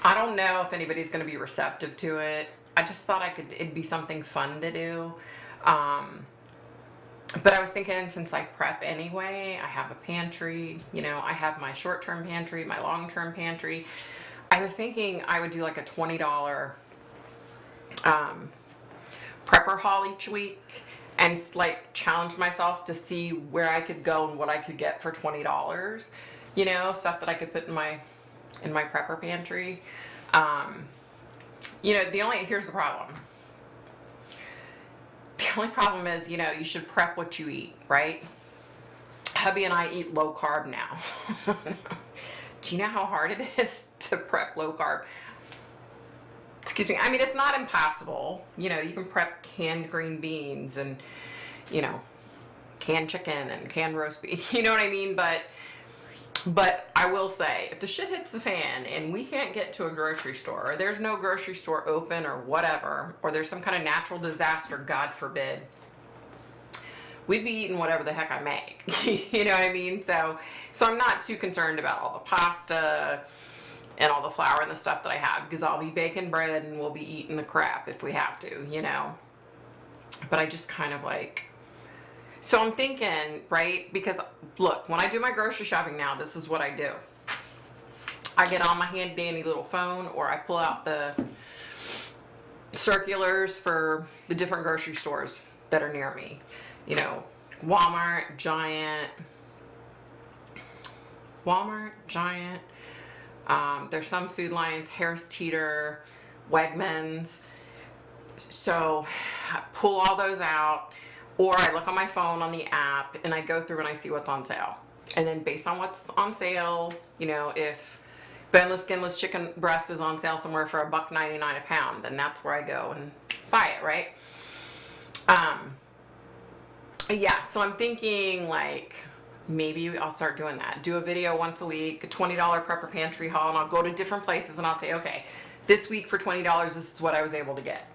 I don't know if anybody's going to be receptive to it. I just thought it'd be something fun to do. But I was thinking, since I prep anyway, I have a pantry, you know, I have my short-term pantry, my long-term pantry. I was thinking I would do like a $20 prepper haul each week, and like challenge myself to see where I could go and what I could get for $20. You know, stuff that I could put in my prepper pantry. You know, here's the problem. The only problem is, you know, you should prep what you eat, right? Hubby and I eat low carb now. Do you know how hard it is to prep low carb? Excuse me. I mean, it's not impossible. You know, you can prep canned green beans and, you know, canned chicken and canned roast beef. You know what I mean? But I will say, if the shit hits the fan and we can't get to a grocery store, or there's no grocery store open or whatever, or there's some kind of natural disaster, God forbid, we'd be eating whatever the heck I make. You know what I mean? So I'm not too concerned about all the pasta and all the flour and the stuff that I have, because I'll be baking bread and we'll be eating the crap if we have to, you know. But I just kind of like, so I'm thinking, right, because look, when I do my grocery shopping now, this is what I do. I get on my handy dandy little phone, or I pull out the circulars for the different grocery stores that are near me. You know, Walmart, Giant. There's some Food Lions, Harris Teeter, Wegmans. So I pull all those out, or I look on my phone on the app and I go through and I see what's on sale. And then based on what's on sale, you know, if boneless, skinless chicken breast is on sale somewhere for $1.99 a pound, then that's where I go and buy it, right? yeah, so I'm thinking like maybe I'll start doing that. Do a video once a week, a $20 prepper pantry haul, and I'll go to different places and I'll say, okay, this week for $20, this is what I was able to get.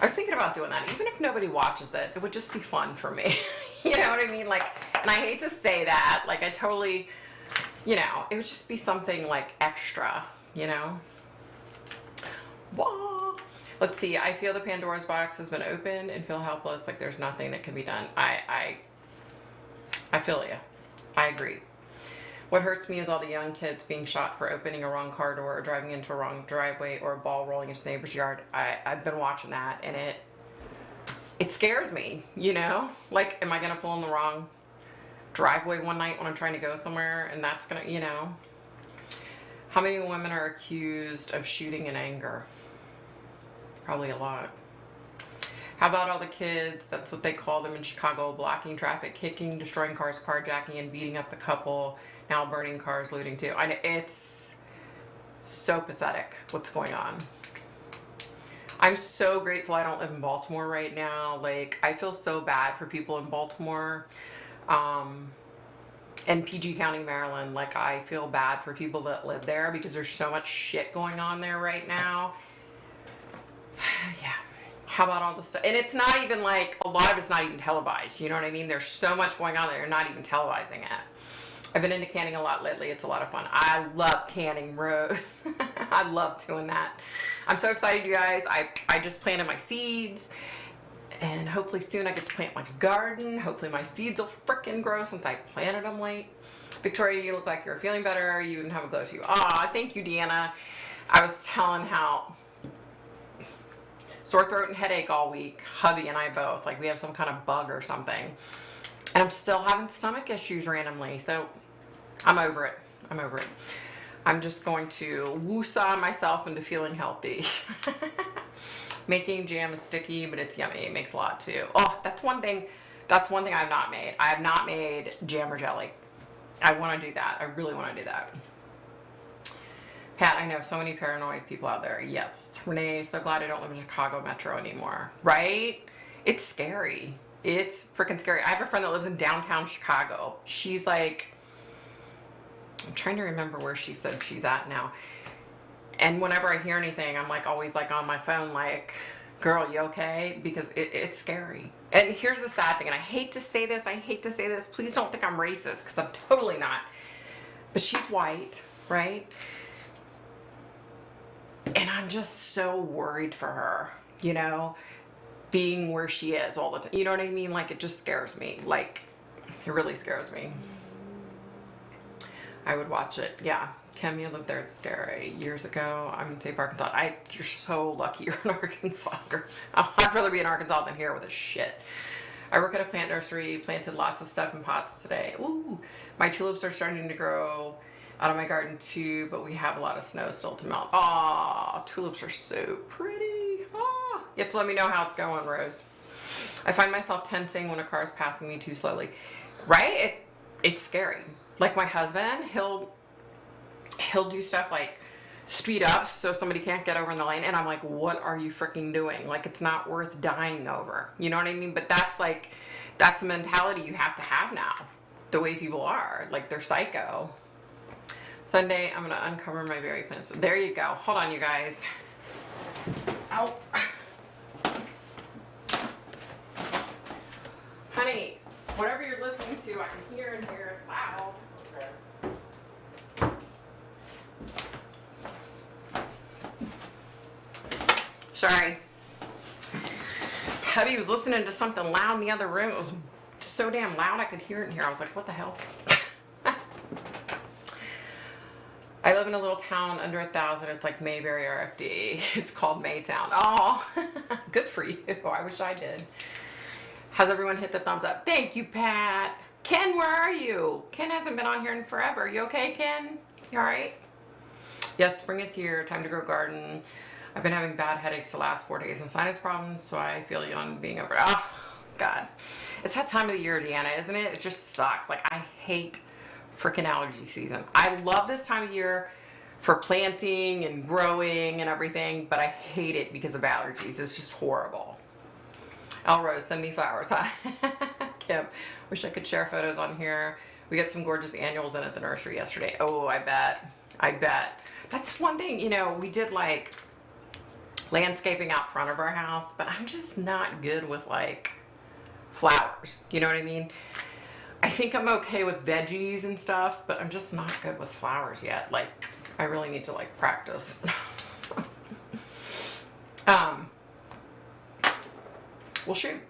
I was thinking about doing that. Even if nobody watches it, it would just be fun for me. You know what I mean? Like, and I hate to say that, like I totally, you know, it would just be something like extra, you know? Wah. Let's see. I feel the Pandora's box has been opened and feel helpless. Like there's nothing that can be done. I feel you. I agree. What hurts me is all the young kids being shot for opening a wrong car door or driving into a wrong driveway or a ball rolling into the neighbor's yard. I've been watching that and it scares me, you know? Like, am I going to pull in the wrong driveway one night when I'm trying to go somewhere and that's going to, you know? How many women are accused of shooting in anger? Probably a lot. How about all the kids, that's what they call them in Chicago, blocking traffic, kicking, destroying cars, carjacking, and beating up the couple, now burning cars, looting too. It's so pathetic what's going on. I'm so grateful I don't live in Baltimore right now. Like, I feel so bad for people in Baltimore and PG County, Maryland. Like, I feel bad for people that live there because there's so much shit going on there right now. Yeah. How about all the stuff? And it's not even like, a lot of it's not even televised. You know what I mean? There's so much going on that you're not even televising it. I've been into canning a lot lately. It's a lot of fun. I love canning, Rose. I love doing that. I'm so excited, you guys. I just planted my seeds. And hopefully soon I get to plant my garden. Hopefully my seeds will frickin' grow since I planted them late. Victoria, you look like you're feeling better. You even have a glow to you. Aw, thank you, Deanna. I was telling how sore throat and headache all week. Hubby and I both. Like we have some kind of bug or something. And I'm still having stomach issues randomly. So I'm over it. I'm over it. I'm just going to woo-saw myself into feeling healthy. Making jam is sticky, but it's yummy. It makes a lot too. Oh, that's one thing. That's one thing I've not made. I have not made jam or jelly. I want to do that. I really want to do that. Pat, I know so many paranoid people out there. Yes. Renee, so glad I don't live in Chicago Metro anymore. Right? It's scary. It's freaking scary. I have a friend that lives in downtown Chicago. She's like, I'm trying to remember where she said she's at now. And whenever I hear anything, I'm like always like on my phone, like, girl, you okay? Because it's scary. And here's the sad thing, and I hate to say this, please don't think I'm racist, because I'm totally not. But she's white, right? And I'm just so worried for her, you know, being where she is all the time. You know what I mean? Like, it just scares me. Like, it really scares me. I would watch it, yeah. Kim, you lived there, it's scary. Years ago, I'm in safe Arkansas. You're so lucky you're in Arkansas. I'd rather be in Arkansas than here with this shit. I work at a plant nursery, planted lots of stuff in pots today. Ooh, my tulips are starting to grow out of my garden too, but we have a lot of snow still to melt. Aw, tulips are so pretty. Ah, you have to let me know how it's going, Rose. I find myself tensing when a car is passing me too slowly. Right? It's scary. Like my husband, he'll do stuff like speed up so somebody can't get over in the lane, and I'm like, what are you freaking doing? Like, it's not worth dying over. You know what I mean? But that's a mentality you have to have now. The way people are. Like, they're psycho. Sunday, I'm going to uncover my berry plants. There you go. Hold on, you guys. Ow. Honey, whatever you're listening to, I can hear in here. It's loud. Sorry. Hubby was listening to something loud in the other room. It was so damn loud I could hear it in here. I was like, what the hell? I live in a little town under 1,000. It's like Mayberry RFD. It's called Maytown. Oh, good for you. I wish I did. Has everyone hit the thumbs up? Thank you, Pat. Ken, where are you? Ken hasn't been on here in forever. You okay, Ken? You all right? Yes, spring is here. Time to grow garden. I've been having bad headaches the last 4 days and sinus problems, so I feel you on being over. Oh, God. It's that time of the year, Deanna, isn't it? It just sucks. Like, I hate freaking allergy season. I love this time of year for planting and growing and everything, but I hate it because of allergies. It's just horrible. Elrose, send me flowers. Kim, wish I could share photos on here. We got some gorgeous annuals in at the nursery yesterday. Oh, I bet. That's one thing, you know, we did like landscaping out front of our house, but I'm just not good with like flowers. You know what I mean? I think I'm okay with veggies and stuff, but I'm just not good with flowers yet. Like, I really need to like practice. Well, shoot.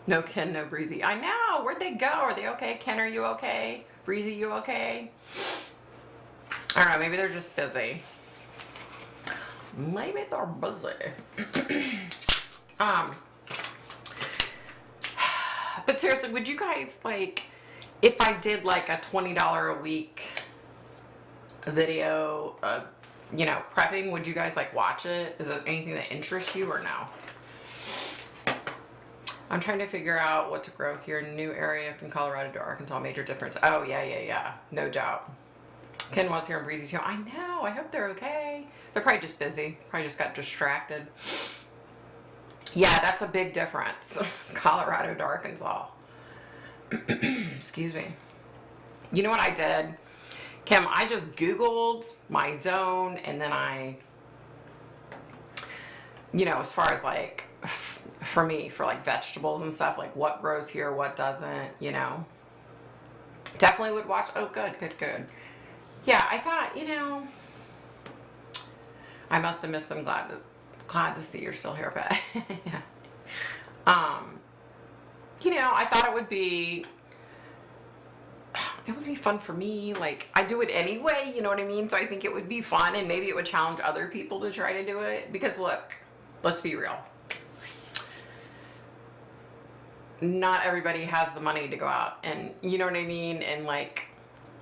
No Ken, no Breezy. I know. Where'd they go? Are they okay? Ken, are you okay? Breezy, you okay? I don't know. Maybe they're just busy. Maybe they're busy. But seriously, would you guys like, if I did like a $20 a week video, you know, prepping, would you guys like watch it? Is it anything that interests you or no? I'm trying to figure out what to grow here. New area from Colorado to Arkansas, major difference. Oh, yeah. No doubt. Ken was here in Breezy too. I know. I hope they're okay. They're probably just busy. Probably just got distracted. Yeah, that's a big difference. Colorado to Arkansas. Excuse me. You know what I did? Kim, I just Googled my zone and then I, you know, as far as like, for me, for like vegetables and stuff, like what grows here, what doesn't, you know. Definitely would watch. Oh, good. Yeah, I thought, you know, I must have missed them. Glad to see you're still here, but you know, I thought it would be fun for me. Like, I do it anyway, you know what I mean? So I think it would be fun and maybe it would challenge other people to try to do it. Because look, let's be real. Not everybody has the money to go out and, you know what I mean? And like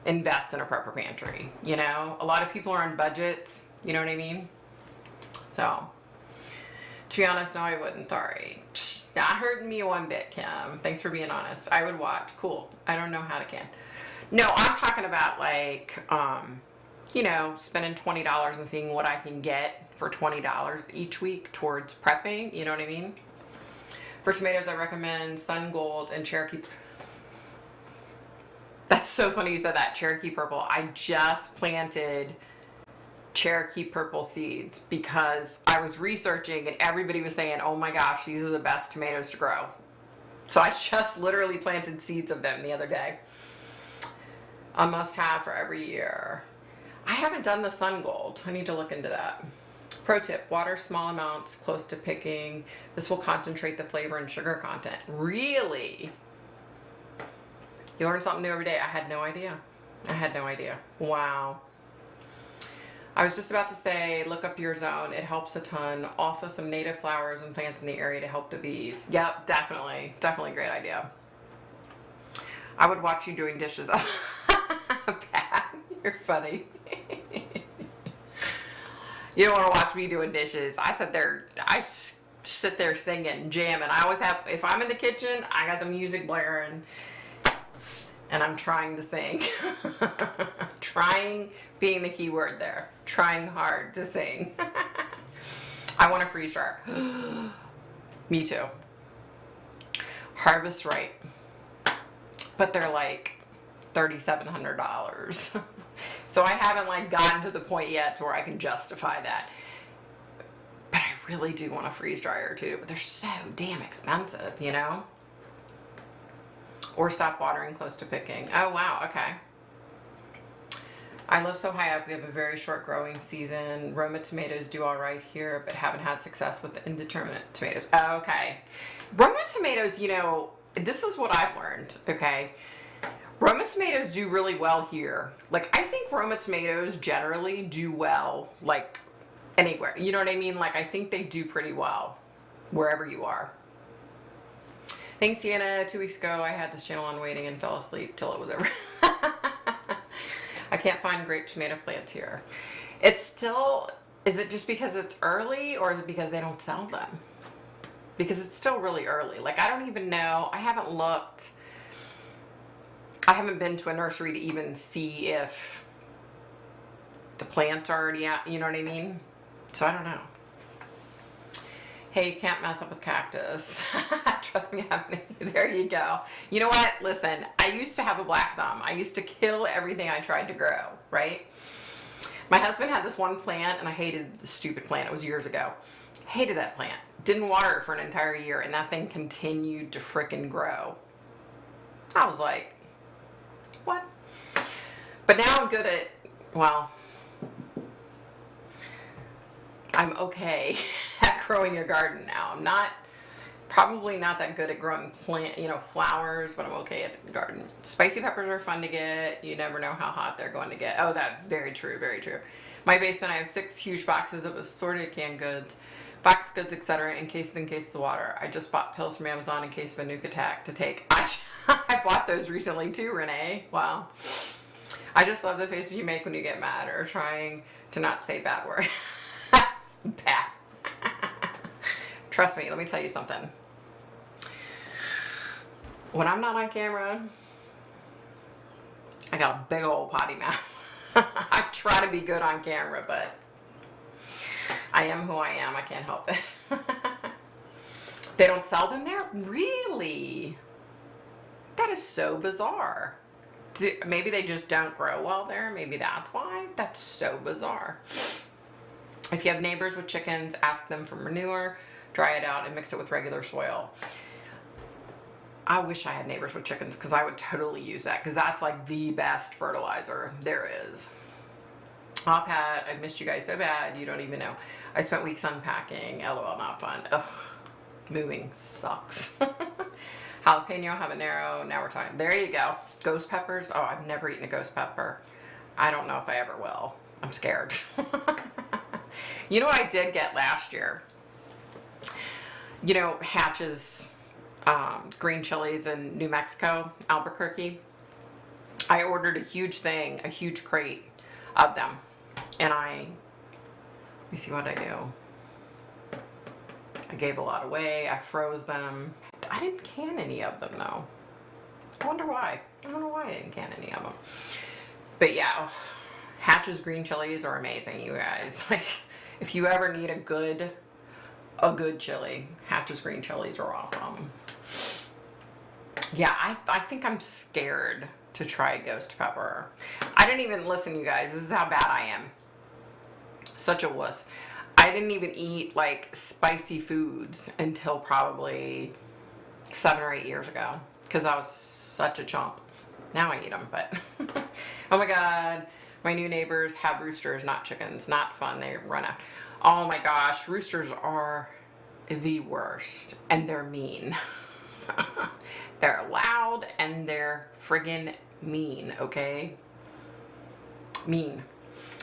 invest in a prepper pantry, you know? A lot of people are on budgets, you know what I mean? So, to be honest, no, I wouldn't. Sorry. Not hurting me one bit, Kim. Thanks for being honest. I would watch. Cool. I don't know how to can. No, I'm talking about like, you know, spending $20 and seeing what I can get for $20 each week towards prepping. You know what I mean? For tomatoes, I recommend Sun Gold and Cherokee. That's so funny you said that. Cherokee Purple. I just planted Cherokee Purple seeds because I was researching and everybody was saying, oh my gosh, these are the best tomatoes to grow. So I just literally planted seeds of them the other day. A must have for every year. I haven't done the Sun Gold. I need to look into that. Pro tip, water small amounts close to picking. This will concentrate the flavor and sugar content. Really? You learn something new every day. I had no idea. Wow. I was just about to say, look up your zone. It helps a ton. Also, some native flowers and plants in the area to help the bees. Yep, definitely. Definitely a great idea. I would watch you doing dishes. Pat, you're funny. You don't want to watch me doing dishes. I sit there singing, jamming. I always have, if I'm in the kitchen, I got the music blaring. And I'm trying to sing. Trying being the key word there. Trying hard to sing. I want a freeze dryer. Me too. Harvest Right. But they're like $3,700. So I haven't like gotten to the point yet to where I can justify that. But I really do want a freeze dryer too. But they're so damn expensive, you know? Or stop watering close to picking. Oh, wow. Okay. I live so high up. We have a very short growing season. Roma tomatoes do all right here, but haven't had success with the indeterminate tomatoes. Oh, okay. Roma tomatoes, you know, this is what I've learned. Okay. Roma tomatoes do really well here. Like, I think Roma tomatoes generally do well, like, anywhere. You know what I mean? Like, I think they do pretty well wherever you are. Thanks, Sienna. 2 weeks ago, I had this channel on waiting and fell asleep till it was over. I can't find grape tomato plants here. It's still, is it just because it's early or is it because they don't sell them? Because it's still really early. Like, I don't even know. I haven't looked. I haven't been to a nursery to even see if the plants are already out. You know what I mean? So I don't know. Hey, you can't mess up with cactus. Trust me, there you go. You know what? Listen, I used to have a black thumb. I used to kill everything I tried to grow, right? My husband had this one plant, and I hated the stupid plant. It was years ago. Hated that plant. Didn't water it for an entire year, and that thing continued to frickin' grow. I was like, what? But now I'm good at, well, I'm okay at growing a garden now. I'm probably not that good at growing flowers, but I'm okay at the garden. Spicy peppers are fun to get. You never know how hot they're going to get. Oh, that's very true, very true. My basement, I have 6 huge boxes of assorted canned goods, box goods, etc., in cases of water. I just bought pills from Amazon in case of a nuke attack to take. I bought those recently too, Renee. Wow. I just love the faces you make when you get mad or trying to not say bad words. Bad. Trust me, let me tell you something. When I'm not on camera, I got a big old potty mouth. I try to be good on camera, but I am who I am. I can't help it. They don't sell them there? Really? That is so bizarre. Maybe they just don't grow well there. Maybe that's why. That's so bizarre. If you have neighbors with chickens, ask them for manure, dry it out, and mix it with regular soil. I wish I had neighbors with chickens because I would totally use that because that's like the best fertilizer there is. Oh, Pat, I missed you guys so bad. You don't even know. I spent weeks unpacking. LOL, not fun. Ugh, moving sucks. Jalapeno, habanero. Now we're talking. There you go. Ghost peppers. Oh, I've never eaten a ghost pepper. I don't know if I ever will. I'm scared. You know what I did get last year? You know, Hatch's green chilies in New Mexico, Albuquerque. I ordered a huge crate of them. And let me see what I do. I gave a lot away. I froze them. I didn't can any of them though. I wonder why. I don't know why I didn't can any of them. But yeah, Hatch's green chilies are amazing, you guys. Like, if you ever need a good chili, Hatch's green chilies are awesome. Yeah, I think I'm scared to try ghost pepper. I didn't even listen, you guys. This is how bad I am. Such a wuss. I didn't even eat like spicy foods until probably 7 or 8 years ago because I was such a chump. Now I eat them, but oh my god. My new neighbors have roosters, not chickens. Not fun. They run out. Oh my gosh. Roosters are the worst. And they're mean. They're loud and they're friggin' mean, okay? Mean.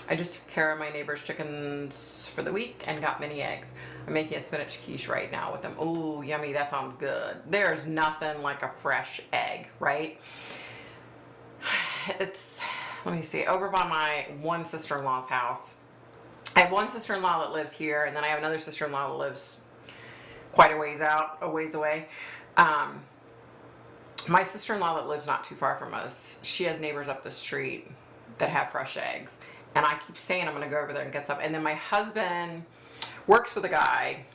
I just took care of my neighbor's chickens for the week and got mini eggs. I'm making a spinach quiche right now with them. Ooh, yummy. That sounds good. There's nothing like a fresh egg, right? Let me see, over by my one sister-in-law's house. I have one sister-in-law that lives here, and then I have another sister-in-law that lives quite a ways away. My sister-in-law that lives not too far from us, she has neighbors up the street that have fresh eggs. And I keep saying I'm going to go over there and get some. And then my husband works with a guy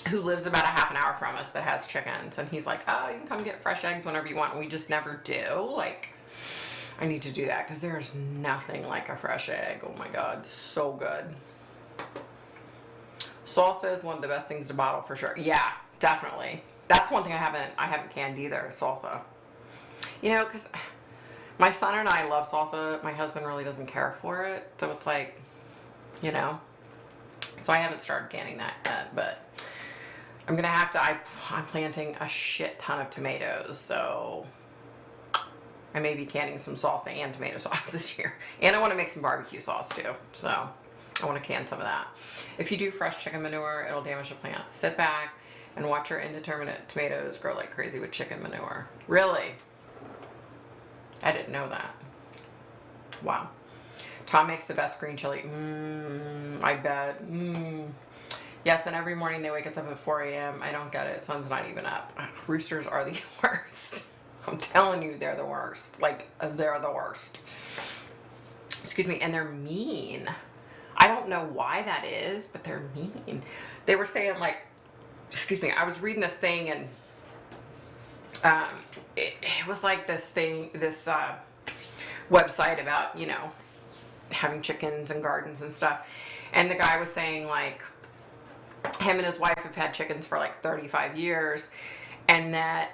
who lives about a half an hour from us that has chickens. And he's like, oh, you can come get fresh eggs whenever you want. And we just never do. Like, I need to do that because there's nothing like a fresh egg. Oh my god, so good. Salsa is one of the best things to bottle for sure. Yeah, definitely. That's one thing I haven't canned either, salsa. You know, because my son and I love salsa. My husband really doesn't care for it. So it's like, you know. So I haven't started canning that yet, but I'm going to have to. I'm planting a shit ton of tomatoes, so I may be canning some salsa and tomato sauce this year. And I want to make some barbecue sauce too, so I want to can some of that. If you do fresh chicken manure, it'll damage the plant. Sit back and watch your indeterminate tomatoes grow like crazy with chicken manure. Really? I didn't know that. Wow. Tom makes the best green chili. I bet. Yes, and every morning they wake us up at 4 a.m. I don't get it. Sun's not even up. Roosters are the worst. I'm telling you, they're the worst. Like, they're the worst. Excuse me. And they're mean. I don't know why that is, but they're mean. They were saying, like, excuse me, I was reading this thing, and it was like this website about, having chickens and gardens and stuff. And the guy was saying, like, him and his wife have had chickens for like 35 years. And that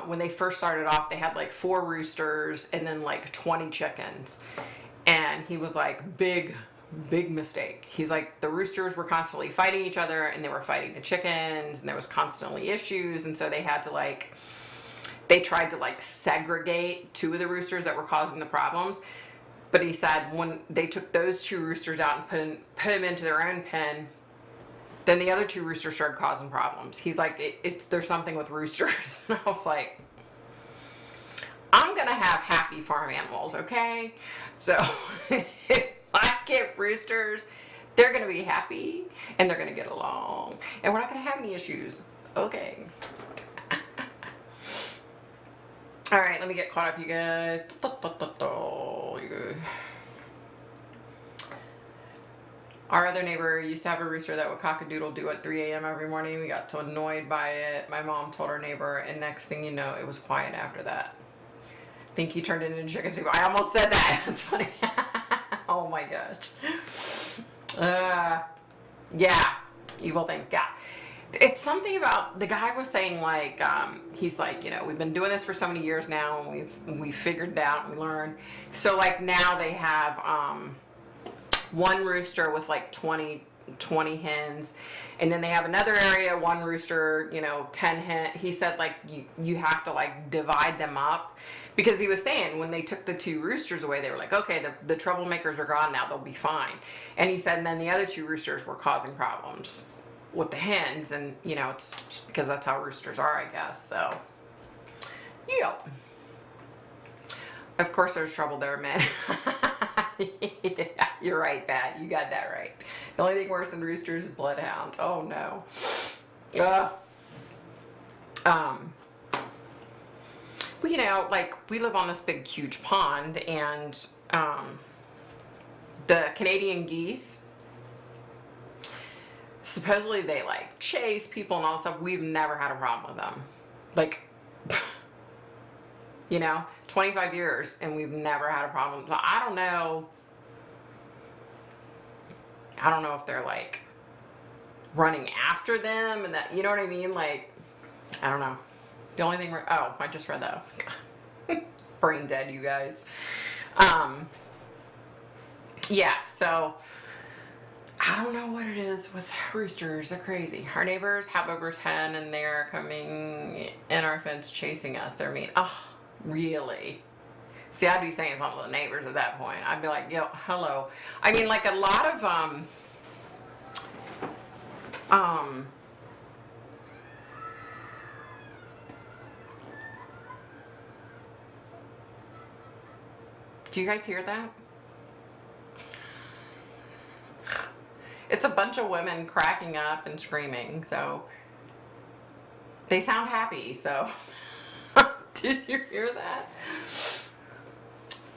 when they first started off, they had like 4 roosters and then like 20 chickens. And he was like, big mistake. He's like, the roosters were constantly fighting each other, and they were fighting the chickens, and there was constantly issues. And so they had to they tried to segregate 2 of the roosters that were causing the problems. But he said when they took those 2 roosters out and put them into their own pen, then the other 2 roosters started causing problems. He's like, there's something with roosters. And I was like, I'm going to have happy farm animals, okay? So if I get roosters, they're going to be happy, and they're going to get along, and we're not going to have any issues. Okay. All right, let me get caught up, you guys. Our other neighbor used to have a rooster that would cock-a-doodle-doo at 3 a.m. every morning. We got so annoyed by it. My mom told her neighbor, and next thing you know, it was quiet after that. I think he turned into a chicken soup. I almost said that. That's funny. Oh my gosh. Yeah. Evil things. Yeah. It's something about, the guy was saying, he's like, we've been doing this for so many years now, and we've figured it out, and we learned. So now they have one rooster with 20 hens, and then they have another area, one rooster, 10 hen. He said you have to divide them up, because he was saying when they took the 2 roosters away, they were like, okay, the troublemakers are gone now, they'll be fine. And he said, and then the other 2 roosters were causing problems with the hens, and it's just because that's how roosters are, I guess. So yeah, of course there's trouble there, man. Yeah, you're right, Pat, you got that right. The only thing worse than roosters is bloodhounds. Oh no. Well, we live on this big huge pond, and the Canadian geese, supposedly they chase people and all that stuff. We've never had a problem with them. 25 years, and we've never had a problem. But I don't know if they're running after them, and that, you know what I mean? I don't know. The only thing I just read that. Brain dead, you guys. Yeah, so I don't know what it is with roosters. They're crazy. Our neighbors have over 10, and they're coming in our fence chasing us. They're mean. Oh, really? See, I'd be saying something to the neighbors at that point. I'd be like, yo, hello. I mean, a lot of, do you guys hear that? It's a bunch of women cracking up and screaming, so they sound happy, so did you hear that?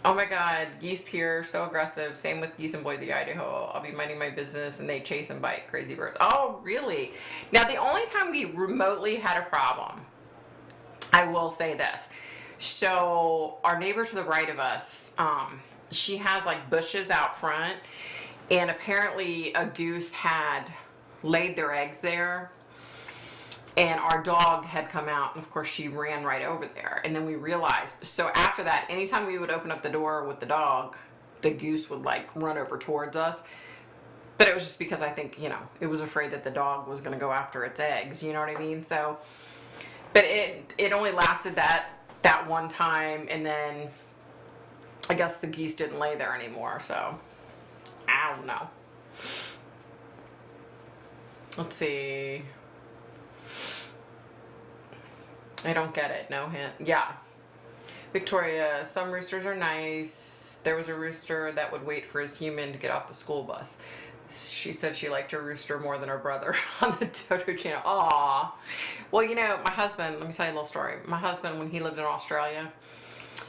Oh my god, geese here, so aggressive. Same with geese in Boise, Idaho. I'll be minding my business and they chase and bite crazy birds. Oh, really? Now, the only time we remotely had a problem, I will say this. So, our neighbor to the right of us, she has bushes out front, and apparently a goose had laid their eggs there, and our dog had come out, and of course she ran right over there. And then we realized, so after that, anytime we would open up the door with the dog, the goose would run over towards us. But it was just because I think, it was afraid that the dog was going to go after its eggs, you know what I mean? So, but it only lasted that one time, and then I guess the geese didn't lay there anymore, so I don't know. Let's see. I don't get it. No hint. Yeah. Victoria, some roosters are nice. There was a rooster that would wait for his human to get off the school bus. She said she liked her rooster more than her brother on the Toto channel. Aww. Well, my husband, let me tell you a little story. My husband, when he lived in Australia,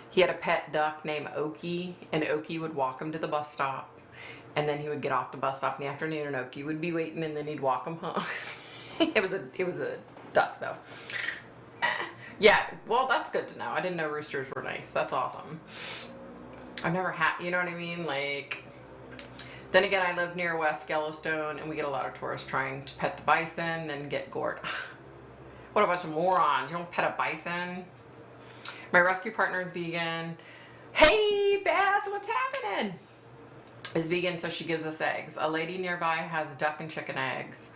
he had a pet duck named Okie, and Okie would walk him to the bus stop, and then he would get off the bus stop in the afternoon, and Okie would be waiting, and then he'd walk him home. It was a duck though. Yeah, well, that's good to know. I didn't know roosters were nice. That's awesome. I've never had, you know what I mean? Like, then again, I live near West Yellowstone, and we get a lot of tourists trying to pet the bison and get gored. What a bunch of morons. You don't pet a bison. My rescue partner is vegan. Hey, Beth, what's happening? Is vegan, so she gives us eggs. A lady nearby has duck and chicken eggs.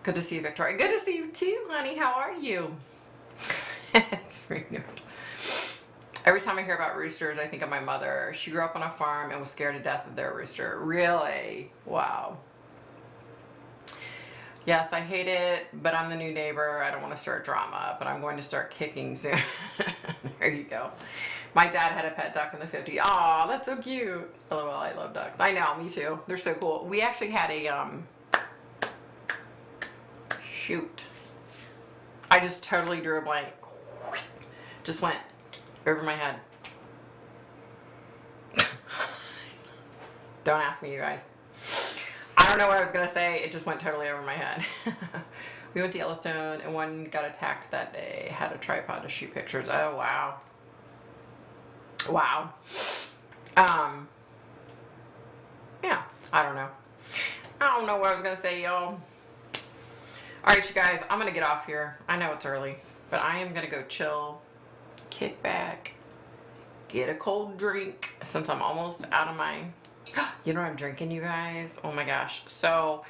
Good to see you, Victoria. Good to see you too, honey. How are you? It's very new. Every time I hear about roosters, I think of my mother. She grew up on a farm and was scared to death of their rooster. Really? Wow. Yes, I hate it, but I'm the new neighbor. I don't want to start drama, but I'm going to start kicking soon. There you go. My dad had a pet duck in the 50s. Aw, that's so cute. LOL, I love ducks. I know, me too. They're so cool. We actually had a, shoot. I just totally drew a blank. Just went over my head. Don't ask me, you guys. I don't know what I was going to say. It just went totally over my head. We went to Yellowstone and one got attacked that day. Had a tripod to shoot pictures. Oh, wow. Wow. Yeah, I don't know. I don't know what I was going to say, y'all. All right, you guys, I'm going to get off here. I know it's early, but I am going to go chill, kick back, get a cold drink since I'm almost out of my... You know what I'm drinking, you guys? Oh my gosh. So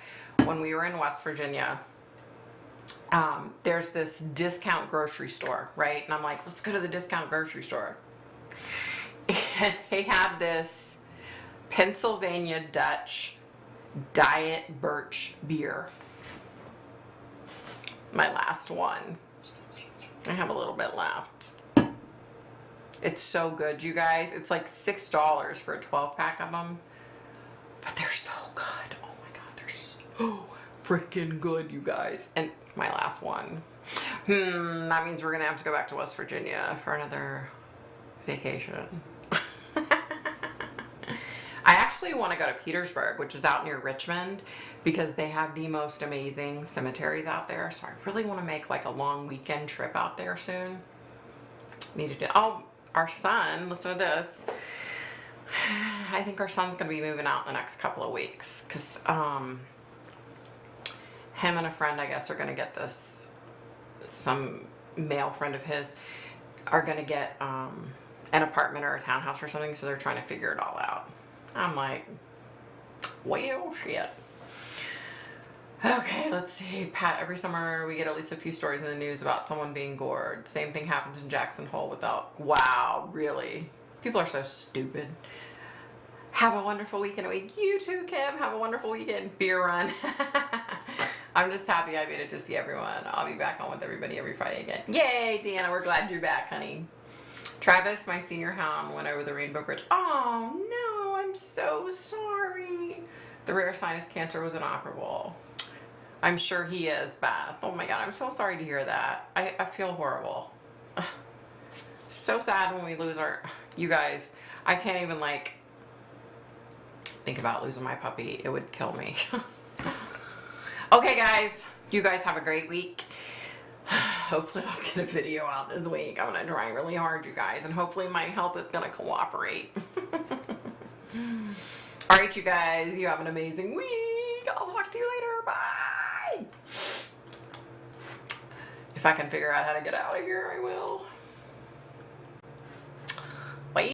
when we were in West Virginia, there's this discount grocery store, right? And I'm like, let's go to the discount grocery store. And they have this Pennsylvania Dutch Diet Birch beer. My last one. I have a little bit left. It's so good, you guys. It's like $6 for a 12-pack of them. But they're so good. Oh my God, they're so freaking good, you guys. And my last one. That means we're going to have to go back to West Virginia for another vacation. I actually want to go to Petersburg, which is out near Richmond, because they have the most amazing cemeteries out there. So I really want to make like a long weekend trip out there soon. Need to do. Oh, our son, listen to this. I think our son's going to be moving out in the next couple of weeks because him and a friend, I guess, are going to get this. Some male friend of his are going to get an apartment or a townhouse or something, so they're trying to figure it all out. I'm like, well, shit. Okay, let's see. Pat, every summer we get at least a few stories in the news about someone being gored. Same thing happens in Jackson Hole without... Wow, really? People are so stupid. Have a wonderful weekend away. You too, Kim. Have a wonderful weekend. Beer run. I'm just happy I made it to see everyone. I'll be back on with everybody every Friday again. Yay, Deanna. We're glad you're back, honey. Travis, my senior hound, went over the Rainbow Bridge. Oh, no. I'm so sorry. The rare sinus cancer was inoperable. I'm sure he is, Beth. Oh my God, I'm so sorry to hear that. I feel horrible. So sad when we lose our... You guys, I can't even like think about losing my puppy. It would kill me. Okay, guys, you guys have a great week. Hopefully I'll get a video out this week. I'm going to try really hard, you guys, and hopefully my health is going to cooperate. All right, you guys, you have an amazing week. I'll talk to you later. Bye. If I can figure out how to get out of here, I will.